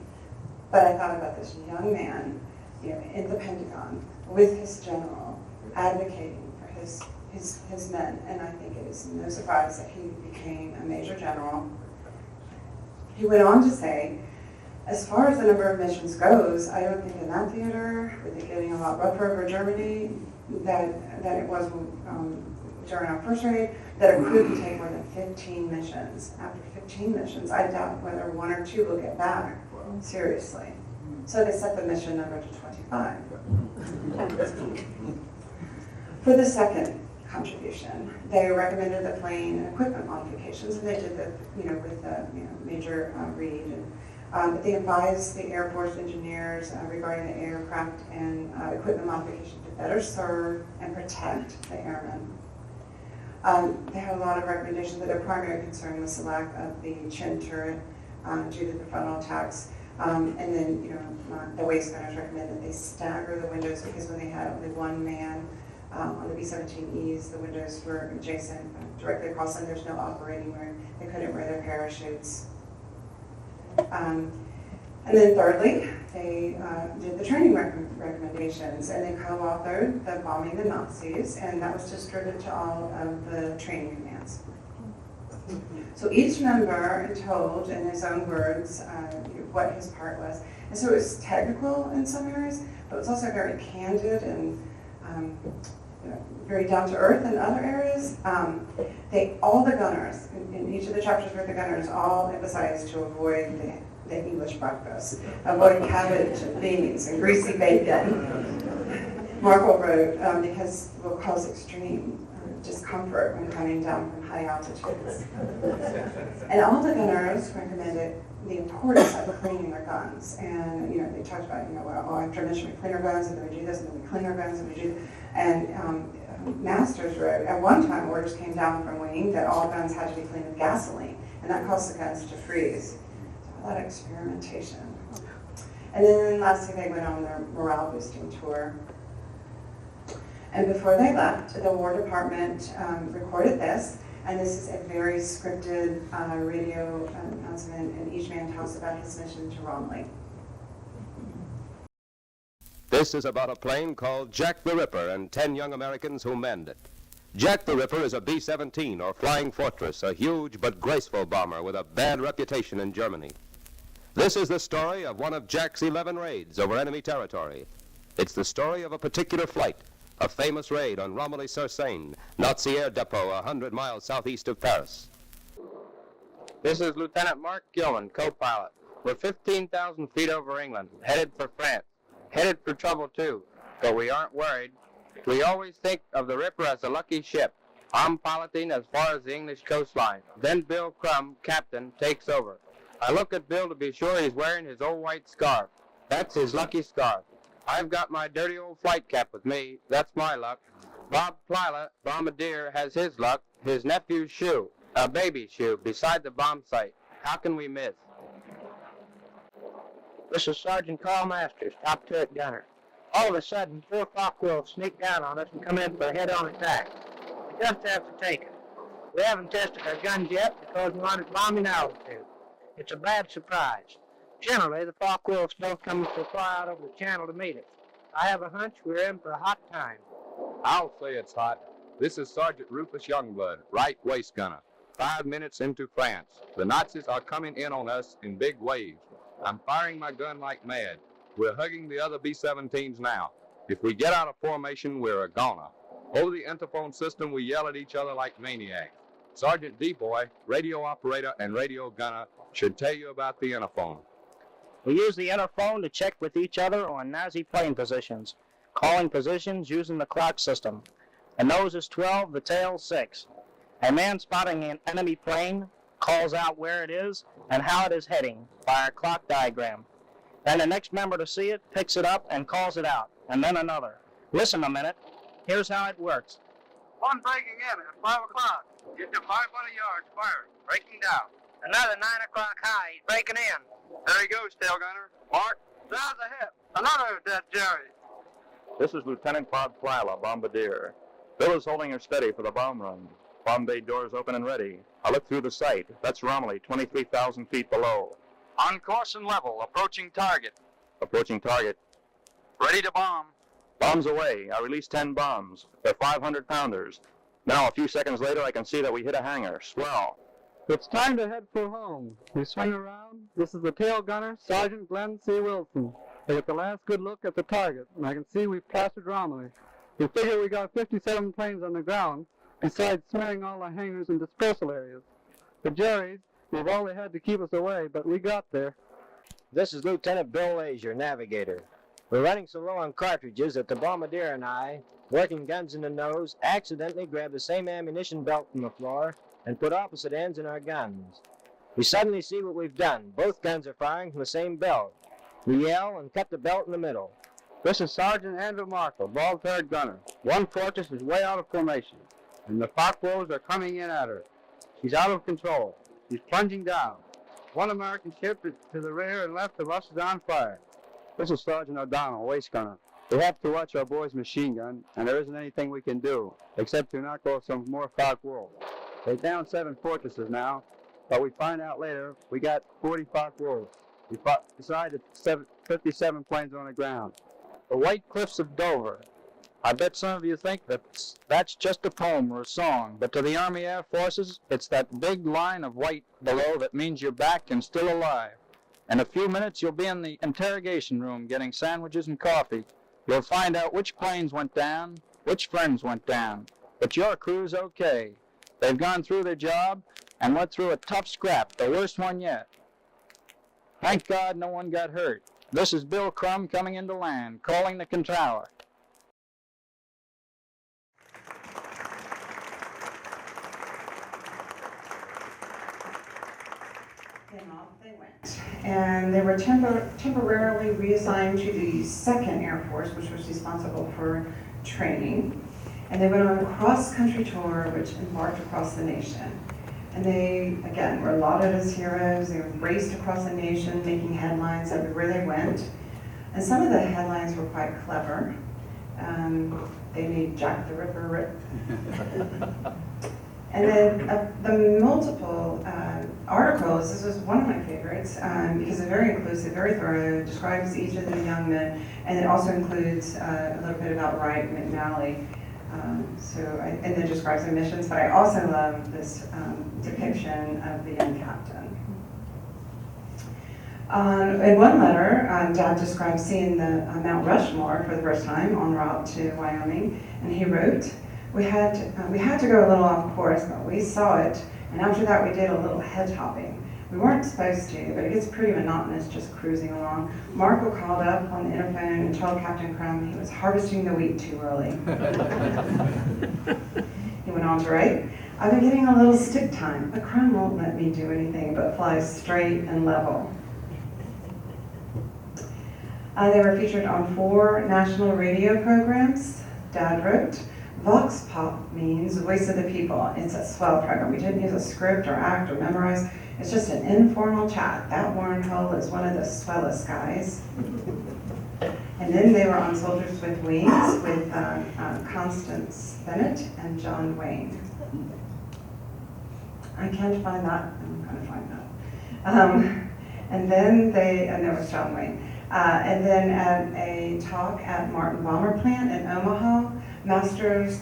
But I thought about this young man, in the Pentagon with his general advocating for his men. And I think it is no surprise that he became a major general. He went on to say, "As far as the number of missions goes, I don't think in that theater, with it getting a lot rougher over Germany, that it was during our first raid, that a crew could take more than 15 missions. After 15 missions, I doubt whether one or two will get back, seriously." So they set the mission number to 25. For the second contribution, they recommended the plane and equipment modifications, and they did that, with Major Reed. But they advised the Air Force engineers regarding the aircraft and equipment modification to better serve and protect the airmen. They had a lot of recommendations, but their primary concern was the lack of the chin turret due to the frontal attacks. And then, the waist gunners recommended they stagger the windows because when they had only one man on the B-17Es, the windows were adjacent, directly across them. There's no operating room. They couldn't wear their parachutes. And then thirdly, they did the training recommendations, and they co-authored the Bombing the Nazis, and that was distributed to all of the training commands. So each member told in his own words what his part was. And so it was technical in some areas, but it was also very candid and very down to earth in other areas. All the gunners, in each of the chapters with the gunners, all emphasized to avoid the English breakfast, avoid cabbage and beans and greasy bacon. Markle wrote, because it will cause extreme discomfort when coming down from high altitudes. And all the gunners recommended the importance of cleaning their guns. And, they talked about, after a mission we clean our guns, and then we do this, and then we clean our guns, and we do, and Masters wrote, at one time orders came down from wing that all guns had to be cleaned with gasoline, and that caused the guns to freeze. So a lot of experimentation. And then lastly, they went on their morale boosting tour. And before they left, the War Department recorded this, and this is a very scripted radio announcement, and each man tells about his mission to Romley. This is about a plane called Jack the Ripper and 10 young Americans who manned it. Jack the Ripper is a B-17, or Flying Fortress, a huge but graceful bomber with a bad reputation in Germany. This is the story of one of Jack's 11 raids over enemy territory. It's the story of a particular flight, a famous raid on Romilly-sur-Seine, Nazi air depot 100 miles southeast of Paris. This is Lieutenant Mark Gilman, co-pilot. We're 15,000 feet over England, headed for France. Headed for trouble, too, but we aren't worried. We always think of the Ripper as a lucky ship. I'm piloting as far as the English coastline. Then Bill Crumm, captain, takes over. I look at Bill to be sure he's wearing his old white scarf. That's his lucky scarf. I've got my dirty old flight cap with me. That's my luck. Bob Plyla, bombardier, has his luck. His nephew's shoe, a baby shoe, beside the bomb site. How can we miss? This is Sergeant Carl Masters, top turret gunner. All of a sudden, 4 o'clock will sneak down on us and come in for a head-on attack. We just have to take it. We haven't tested our guns yet because we wanted bombing altitude. It's a bad surprise. Generally, the Focke Wolves don't come to fly out over the channel to meet us. I have a hunch we're in for a hot time. I'll say it's hot. This is Sergeant Rufus Youngblood, right waist gunner. 5 minutes into France. The Nazis are coming in on us in big waves. I'm firing my gun like mad. We're hugging the other B-17s now. If we get out of formation, we're a goner. Over the interphone system, we yell at each other like maniacs. Sergeant D-Boy, radio operator, and radio gunner should tell you about the interphone. We use the interphone to check with each other on Nazi plane positions, calling positions using the clock system. The nose is 12, the tail 6. A man spotting an enemy plane calls out where it is and how it is heading by a clock diagram. Then the next member to see it picks it up and calls it out, and then another. Listen a minute. Here's how it works. One breaking in at 5 o'clock. Get to 500 yards, firing. Breaking down. Another 9 o'clock high. He's breaking in. There he goes, tail gunner. Mark. Sounds ahead. Another dead Jerry. This is Lieutenant Bob Plyla, bombardier. Bill is holding her steady for the bomb run. Bomb bay doors open and ready. I look through the sight. That's Romilly, 23,000 feet below. On course and level. Approaching target. Approaching target. Ready to bomb. Bombs away. I release 10 bombs. They're 500-pounders. Now, a few seconds later, I can see that we hit a hangar. Swell. It's time to head for home. We swing around. This is the tail gunner, Sergeant Glenn C. Wilson. I get the last good look at the target, and I can see we've plastered Romilly. We figure we got 57 planes on the ground, besides smearing all the hangars and dispersal areas. The Jerrys, they've all they had to keep us away, but we got there. This is Lieutenant Bill Azier, Navigator. We're running so low on cartridges that the bombardier and I, working guns in the nose, accidentally grabbed the same ammunition belt from the floor and put opposite ends in our guns. We suddenly see what we've done. Both guns are firing from the same belt. We yell and cut the belt in the middle. This is Sergeant Andrew Markle, bald-haired gunner. One fortress is way out of formation, and the Focke-Wulfs are coming in at her. She's out of control. She's plunging down. One American ship to the rear and left of us is on fire. This is Sergeant O'Donnell, waist gunner. We have to watch our boy's machine gun, and there isn't anything we can do, except to knock off some more Focke-Wulfs. They're down 7 fortresses now, but we find out later we got 40 Focke-Wulfs. We fought beside the 57 planes on the ground. The White Cliffs of Dover. I bet some of you think that's just a poem or a song, but to the Army Air Forces, it's that big line of white below that means you're back and still alive. In a few minutes, you'll be in the interrogation room getting sandwiches and coffee. You'll find out which planes went down, which friends went down. But your crew's okay. They've gone through their job and went through a tough scrap, the worst one yet. Thank God no one got hurt. This is Bill Crumm coming into land, calling the controller. And off they went. And they were temporarily reassigned to the 2nd Air Force, which was responsible for training. And they went on a cross-country tour, which embarked across the nation. And they, again, were lauded as heroes. They raced across the nation, making headlines everywhere they went. And some of the headlines were quite clever. They made Jack the Ripper rip. And then the multiple articles, this was one of my favorites, because it's very inclusive, very thorough, describes each of the young men, and it also includes a little bit about Wright and McNally. And it describes their missions, but I also love this depiction of the young captain. In one letter, Dad describes seeing the Mount Rushmore for the first time en route to Wyoming, and he wrote, we had to go a little off course, but we saw it, and after that we did a little hedge hopping. We weren't supposed to, but it gets pretty monotonous just cruising along. Marco called up on the interphone and told Captain Crumm he was harvesting the wheat too early. He went on to write, I've been getting a little stick time, but Crumm won't let me do anything but fly straight and level. They were featured on 4 national radio programs. Dad wrote, Vox Pop means voice of the people. It's a swell program. We didn't use a script or act or memorize. It's just an informal chat. That Warren Hull is one of the swellest guys. And then they were on Soldiers with Wings with Constance Bennett and John Wayne. I can't find that. I'm going to find that. And there was John Wayne. And then at a talk at Martin Bomber Plant in Omaha, Masters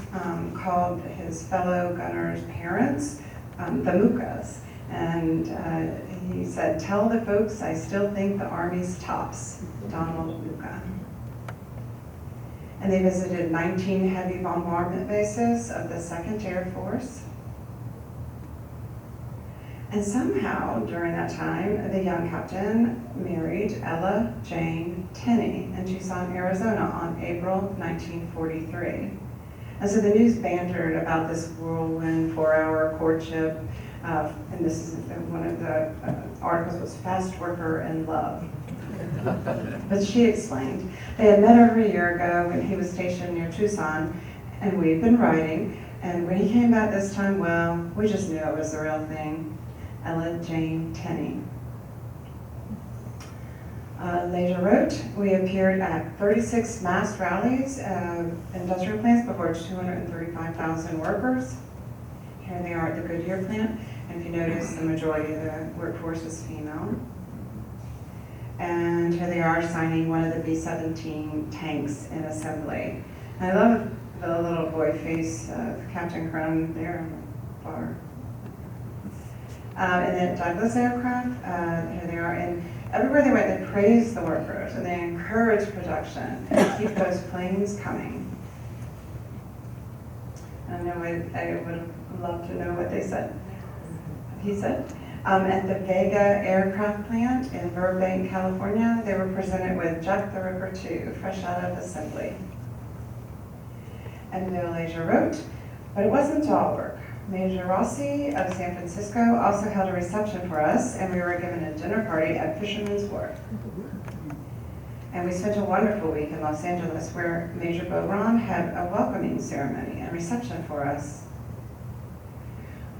called his fellow gunners' parents the Mukas. And he said, "Tell the folks I still think the Army's tops, Donald Muka." And they visited 19 heavy bombardment bases of the 2nd Air Force. And somehow, during that time, the young captain married Ella Jane Tenney in Tucson, Arizona on April 1943. And so the news bantered about this whirlwind 4-hour courtship, and this is one of the articles was Fast Worker in Love. But she explained, they had met over a year ago when he was stationed near Tucson, and we'd been writing, and when he came back this time, well, we just knew it was the real thing. Ella Jane Tenney. Later wrote, we appeared at 36 mass rallies of industrial plants before 235,000 workers. Here they are at the Goodyear plant, and if you notice, the majority of the workforce is female. And here they are signing one of the B-17 tanks in assembly. And I love the little boy face of Captain Crumm there on the far. And then Douglas aircraft, here they are, and everywhere they went, they praised the workers and they encouraged production and keep those planes coming. I know I would have loved to know what they said. He said, at the Vega aircraft plant in Burbank, California, they were presented with Jack the Ripper 2, fresh out of assembly. And Bill Asia wrote, but it wasn't all work. Major Rossi of San Francisco also held a reception for us, and we were given a dinner party at Fisherman's Wharf. And we spent a wonderful week in Los Angeles, where Major Vaugn had a welcoming ceremony and reception for us.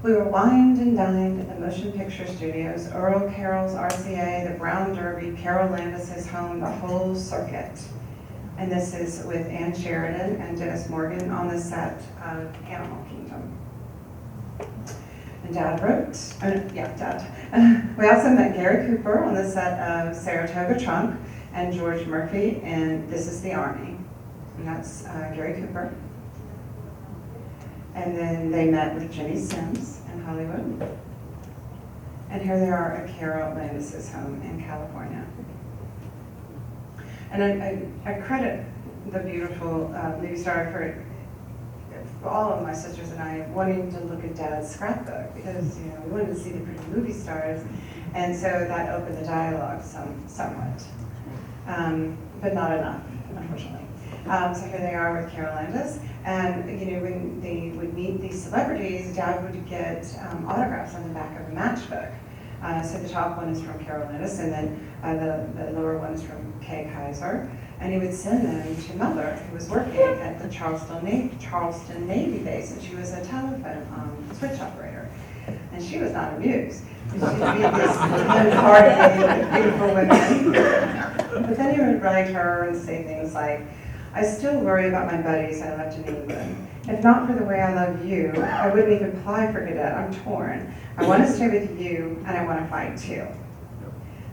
We were wined and dined at the Motion Picture Studios, Earl Carroll's RCA, the Brown Derby, Carol Landis's home, the whole circuit. And this is with Ann Sheridan and Dennis Morgan on the set of Animal Kingdom. And Dad wrote, Dad. We also met Gary Cooper on the set of Saratoga Trunk and George Murphy, and This is the Army. And that's Gary Cooper. And then they met with Jenny Sims in Hollywood. And here they are at Carol Landis's home in California. And I credit the beautiful movie star for all of my sisters and I wanting to look at Dad's scrapbook because we wanted to see the pretty movie stars, and so that opened the dialogue somewhat, but not enough, unfortunately. So here they are with Carol Landis, and when they would meet these celebrities, Dad would get autographs on the back of a matchbook. So the top one is from Carol Landis, and then the lower one is from Kay Kaiser. And he would send them to Mother, who was working at the Charleston Navy base, and she was a telephone switch operator. And she was not amused. She'd be this hard-hitting, beautiful women. But then he would write her and say things like, I still worry about my buddies I left in England. If not for the way I love you, I wouldn't even apply for cadet. I'm torn. I want to stay with you, and I want to fight too.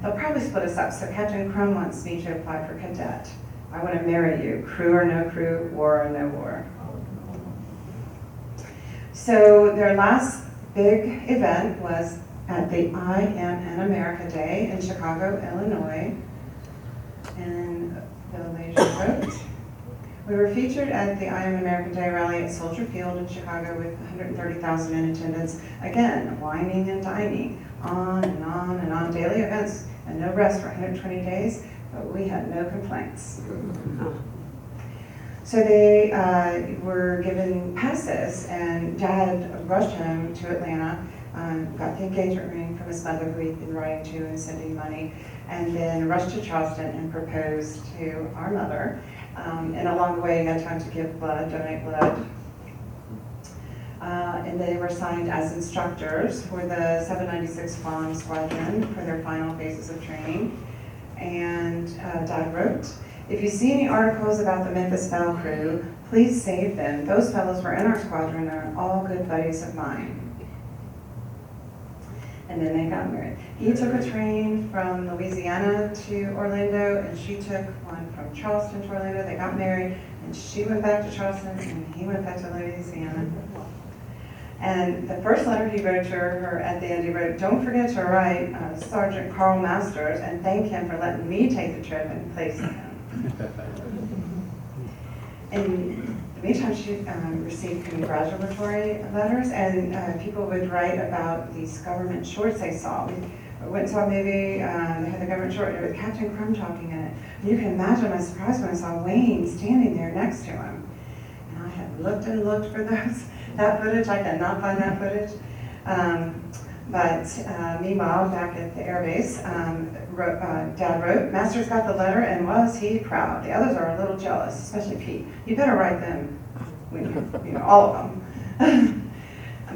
They'll probably split us up, so Captain Crumm wants me to apply for cadet. I want to marry you, crew or no crew, war or no war. So their last big event was at the I Am an America Day in Chicago, Illinois. And Bill Leisure wrote, we were featured at the I Am American Day rally at Soldier Field in Chicago with 130,000 in attendance. Again, whining and dining, on and on and on, daily events and no rest for 120 days, but we had no complaints. So they were given passes, and Dad rushed home to Atlanta, got the engagement ring from his mother, who he'd been writing to and sending money, and then rushed to Charleston and proposed to our mother. And along the way, he had time to give blood, donate blood. And they were assigned as instructors for the 796 Vaugn Squadron for their final phases of training. And Dad wrote, if you see any articles about the Memphis Belle crew, please save them. Those fellows were in our squadron and are all good buddies of mine. And then they got married. He took a train from Louisiana to Orlando, and she took one from Charleston to Orlando. They got married, and she went back to Charleston, and he went back to Louisiana. And the first letter he wrote to her, at the end he wrote, "Don't forget to write Sergeant Carl Masters and thank him for letting me take the trip and place him." In the meantime, she received congratulatory letters, and people would write about these government shorts they saw. We went and saw a movie, they had the government short with Captain Crumm talking in it. And you can imagine my surprise when I saw Wayne standing there next to him. And I had looked and looked for that footage. I could not find that footage. But meanwhile, back at the air base, Dad wrote, "Masters got the letter and was he proud. The others are a little jealous, especially Pete. You better write them, when all of them."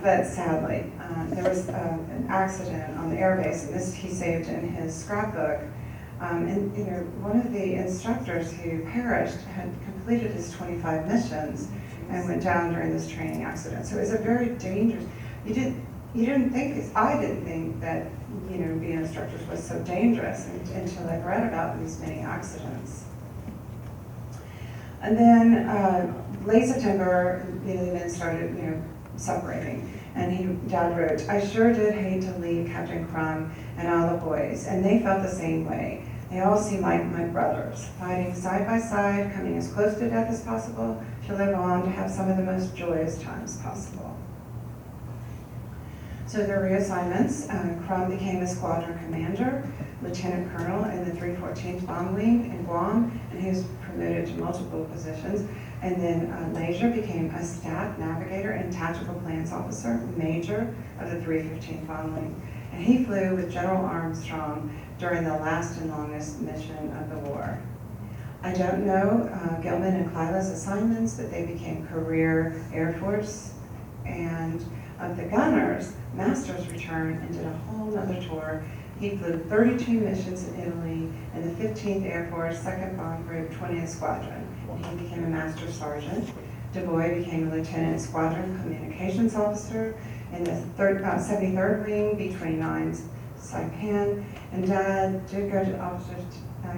But sadly, there was an accident on the air base, and this he saved in his scrapbook. And one of the instructors who perished had completed his 25 missions and went down during this training accident. So it was a very dangerous. You didn't think, I didn't think that being instructors was so dangerous until I read about these many accidents. And then late September, the men started separating. And Dad wrote, "I sure did hate to leave Captain Crumm and all the boys, and they felt the same way. They all seemed like my brothers, fighting side by side, coming as close to death as possible to live on to have some of the most joyous times possible." So their reassignments, Crumm became a squadron commander, lieutenant colonel in the 314th Bomb Wing in Vaugn, and he was promoted to multiple positions. And then Leisure became a staff navigator and tactical plans officer, major of the 315th Bomb Wing. And he flew with General Armstrong during the last and longest mission of the war. I don't know Gilman and Cliva's assignments, but they became career Air Force. And of the gunners, Masters returned and did a whole nother tour. He flew 32 missions in Italy in the 15th Air Force, 2nd Bomb Group, 20th Squadron. And he became a Master Sergeant. DuBois became a Lieutenant Squadron Communications Officer in the 73rd Wing, B-29 Saipan. And Dad did go to officer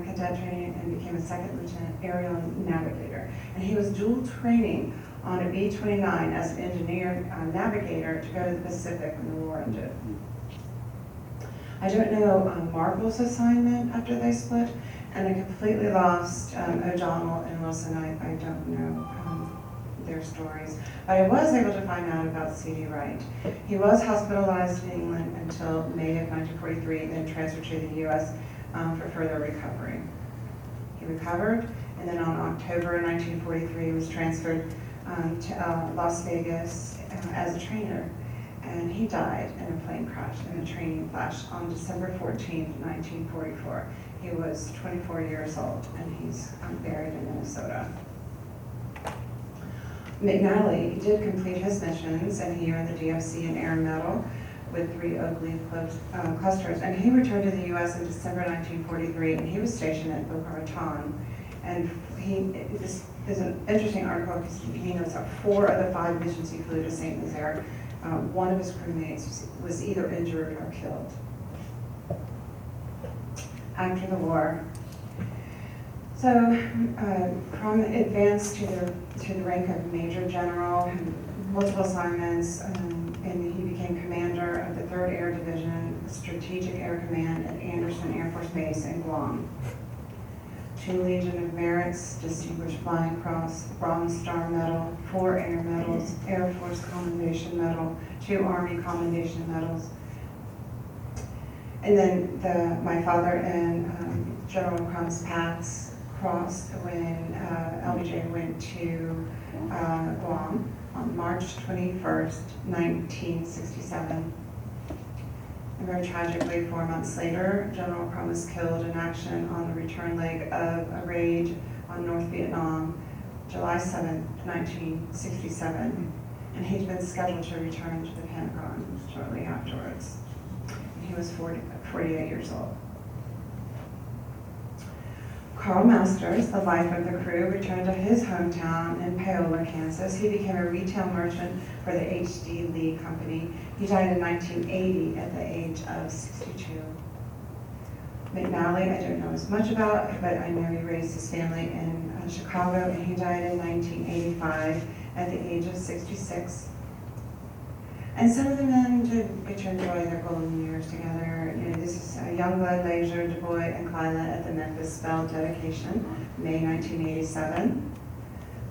cadet training and became a 2nd Lieutenant Aerial Navigator. And he was dual training on a B-29 as an Engineer-Navigator to go to the Pacific when the war ended. I don't know Marvel's assignment after they split, and I completely lost O'Donnell and Wilson. I don't know their stories. But I was able to find out about C.D. Wright. He was hospitalized in England until May of 1943, then transferred to the U.S. For further recovery. He recovered, and then on October 1943, he was transferred to Las Vegas as a trainer. And he died in a plane crash, in a training flash, on December 14th, 1944. He was 24 years old, and he's buried in Minnesota. McNally did complete his missions, and he earned the DFC and Air Medal with 3 Oak Leaf clusters. And he returned to the U.S. in December 1943, and he was stationed at Boca Raton. And this is an interesting article because he knows that 4 of the 5 missions he flew to St. Nazaire, one of his crewmates was either injured or killed. After the war, so Crumm advanced to the rank of Major General, had multiple assignments, and he became commander of the 3rd Air Division, Strategic Air Command at Anderson Air Force Base in Guam. 2 Legion of Merits, Distinguished Flying Cross, Bronze Star Medal, 4 Air Medals, Air Force Commendation Medal, 2 Army Commendation Medals. And then my father and General Crumm's paths crossed when LBJ went to Guam on March 21st, 1967. And very tragically, 4 months later, General Crumm was killed in action on the return leg of a raid on North Vietnam, July 7, 1967. And he'd been scheduled to return to the Pentagon shortly afterwards. And he was 48 years old. Carl Masters, the life of the crew, returned to his hometown in Paola, Kansas. He became a retail merchant for the H.D. Lee Company. He died in 1980 at the age of 62. McNally, I don't know as much about, but I know he raised his family in Chicago, and he died in 1985 at the age of 66. And some of the men did get to enjoy their golden years together. You know, this is Youngblood, Leisure, Du Bois, and Clyla at the Memphis Spell dedication, May 1987.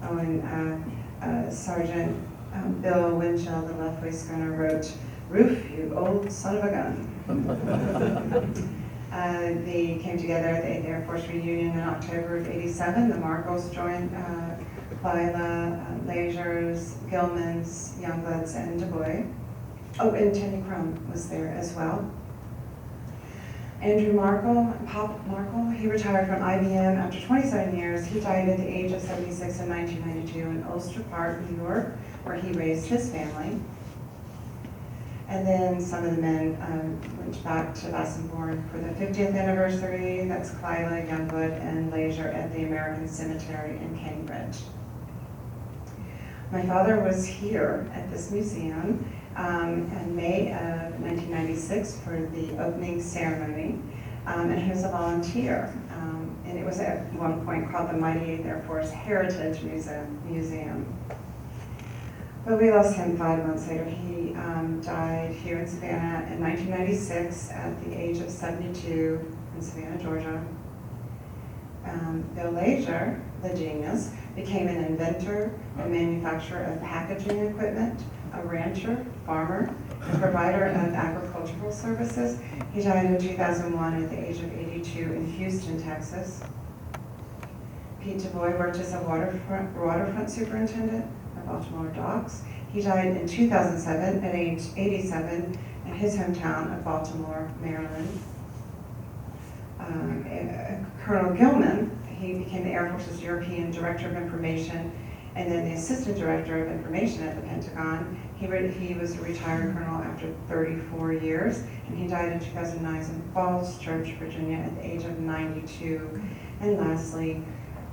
Oh, and Sergeant Bill Winchell, the left-way schooner, wrote, "Roof, you old son of a gun." They came together at the 8th Air Force reunion in October of '87. The Markles joined Clyla, Leisure's, Gilman's, Youngbloods, and Du Bois. Oh, and Teddy Crumm was there as well. Andrew Markle, Pop Markle, he retired from IBM after 27 years. He died at the age of 76 in 1992 in Ulster Park, New York, where he raised his family. And then some of the men went back to Vaugn for the 50th anniversary. That's Clyla, Youngblood, and Leisure at the American Cemetery in Cambridge. My father was here at this museum in May of 1996 for the opening ceremony, and he was a volunteer. And it was at one point called the Mighty 8th Air Force Heritage Museum. But we lost him 5 months later. He died here in Savannah in 1996 at the age of 72 in Savannah, Georgia. Bill Leisure, the genius, became an inventor and manufacturer of packaging equipment, a rancher, farmer, and provider of agricultural services. He died in 2001 at the age of 82 in Houston, Texas. Pete Du Bois worked as a waterfront superintendent of Baltimore docks. He died in 2007 at age 87 in his hometown of Baltimore, Maryland. Colonel Gilman, he became the Air Force's European Director of Information and then the Assistant Director of Information at the Pentagon. He was a retired colonel after 34 years, and he died in 2009 in Falls Church, Virginia at the age of 92. And lastly,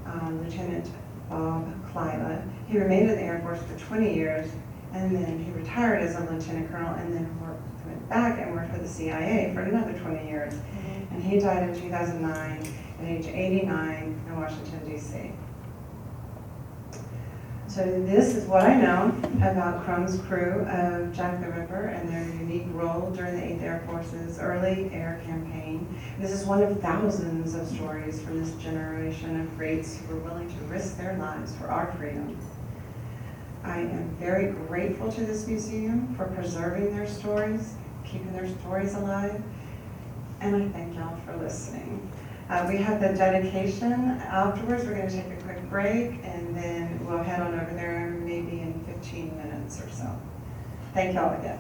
Lieutenant Bob Clyla. He remained in the Air Force for 20 years, and then he retired as a lieutenant colonel, and then went back and worked for the CIA for another 20 years. And he died in 2009 at age 89 in Washington, D.C. So this is what I know about Crumm's crew of Jack the Ripper and their unique role during the 8th Air Force's early air campaign. This is one of thousands of stories from this generation of greats who were willing to risk their lives for our freedom. I am very grateful to this museum for preserving their stories, keeping their stories alive, and I thank y'all for listening. We have the dedication. Afterwards, we're going to take a quick break, and then we'll head on over there maybe in 15 minutes or so. Thank y'all again.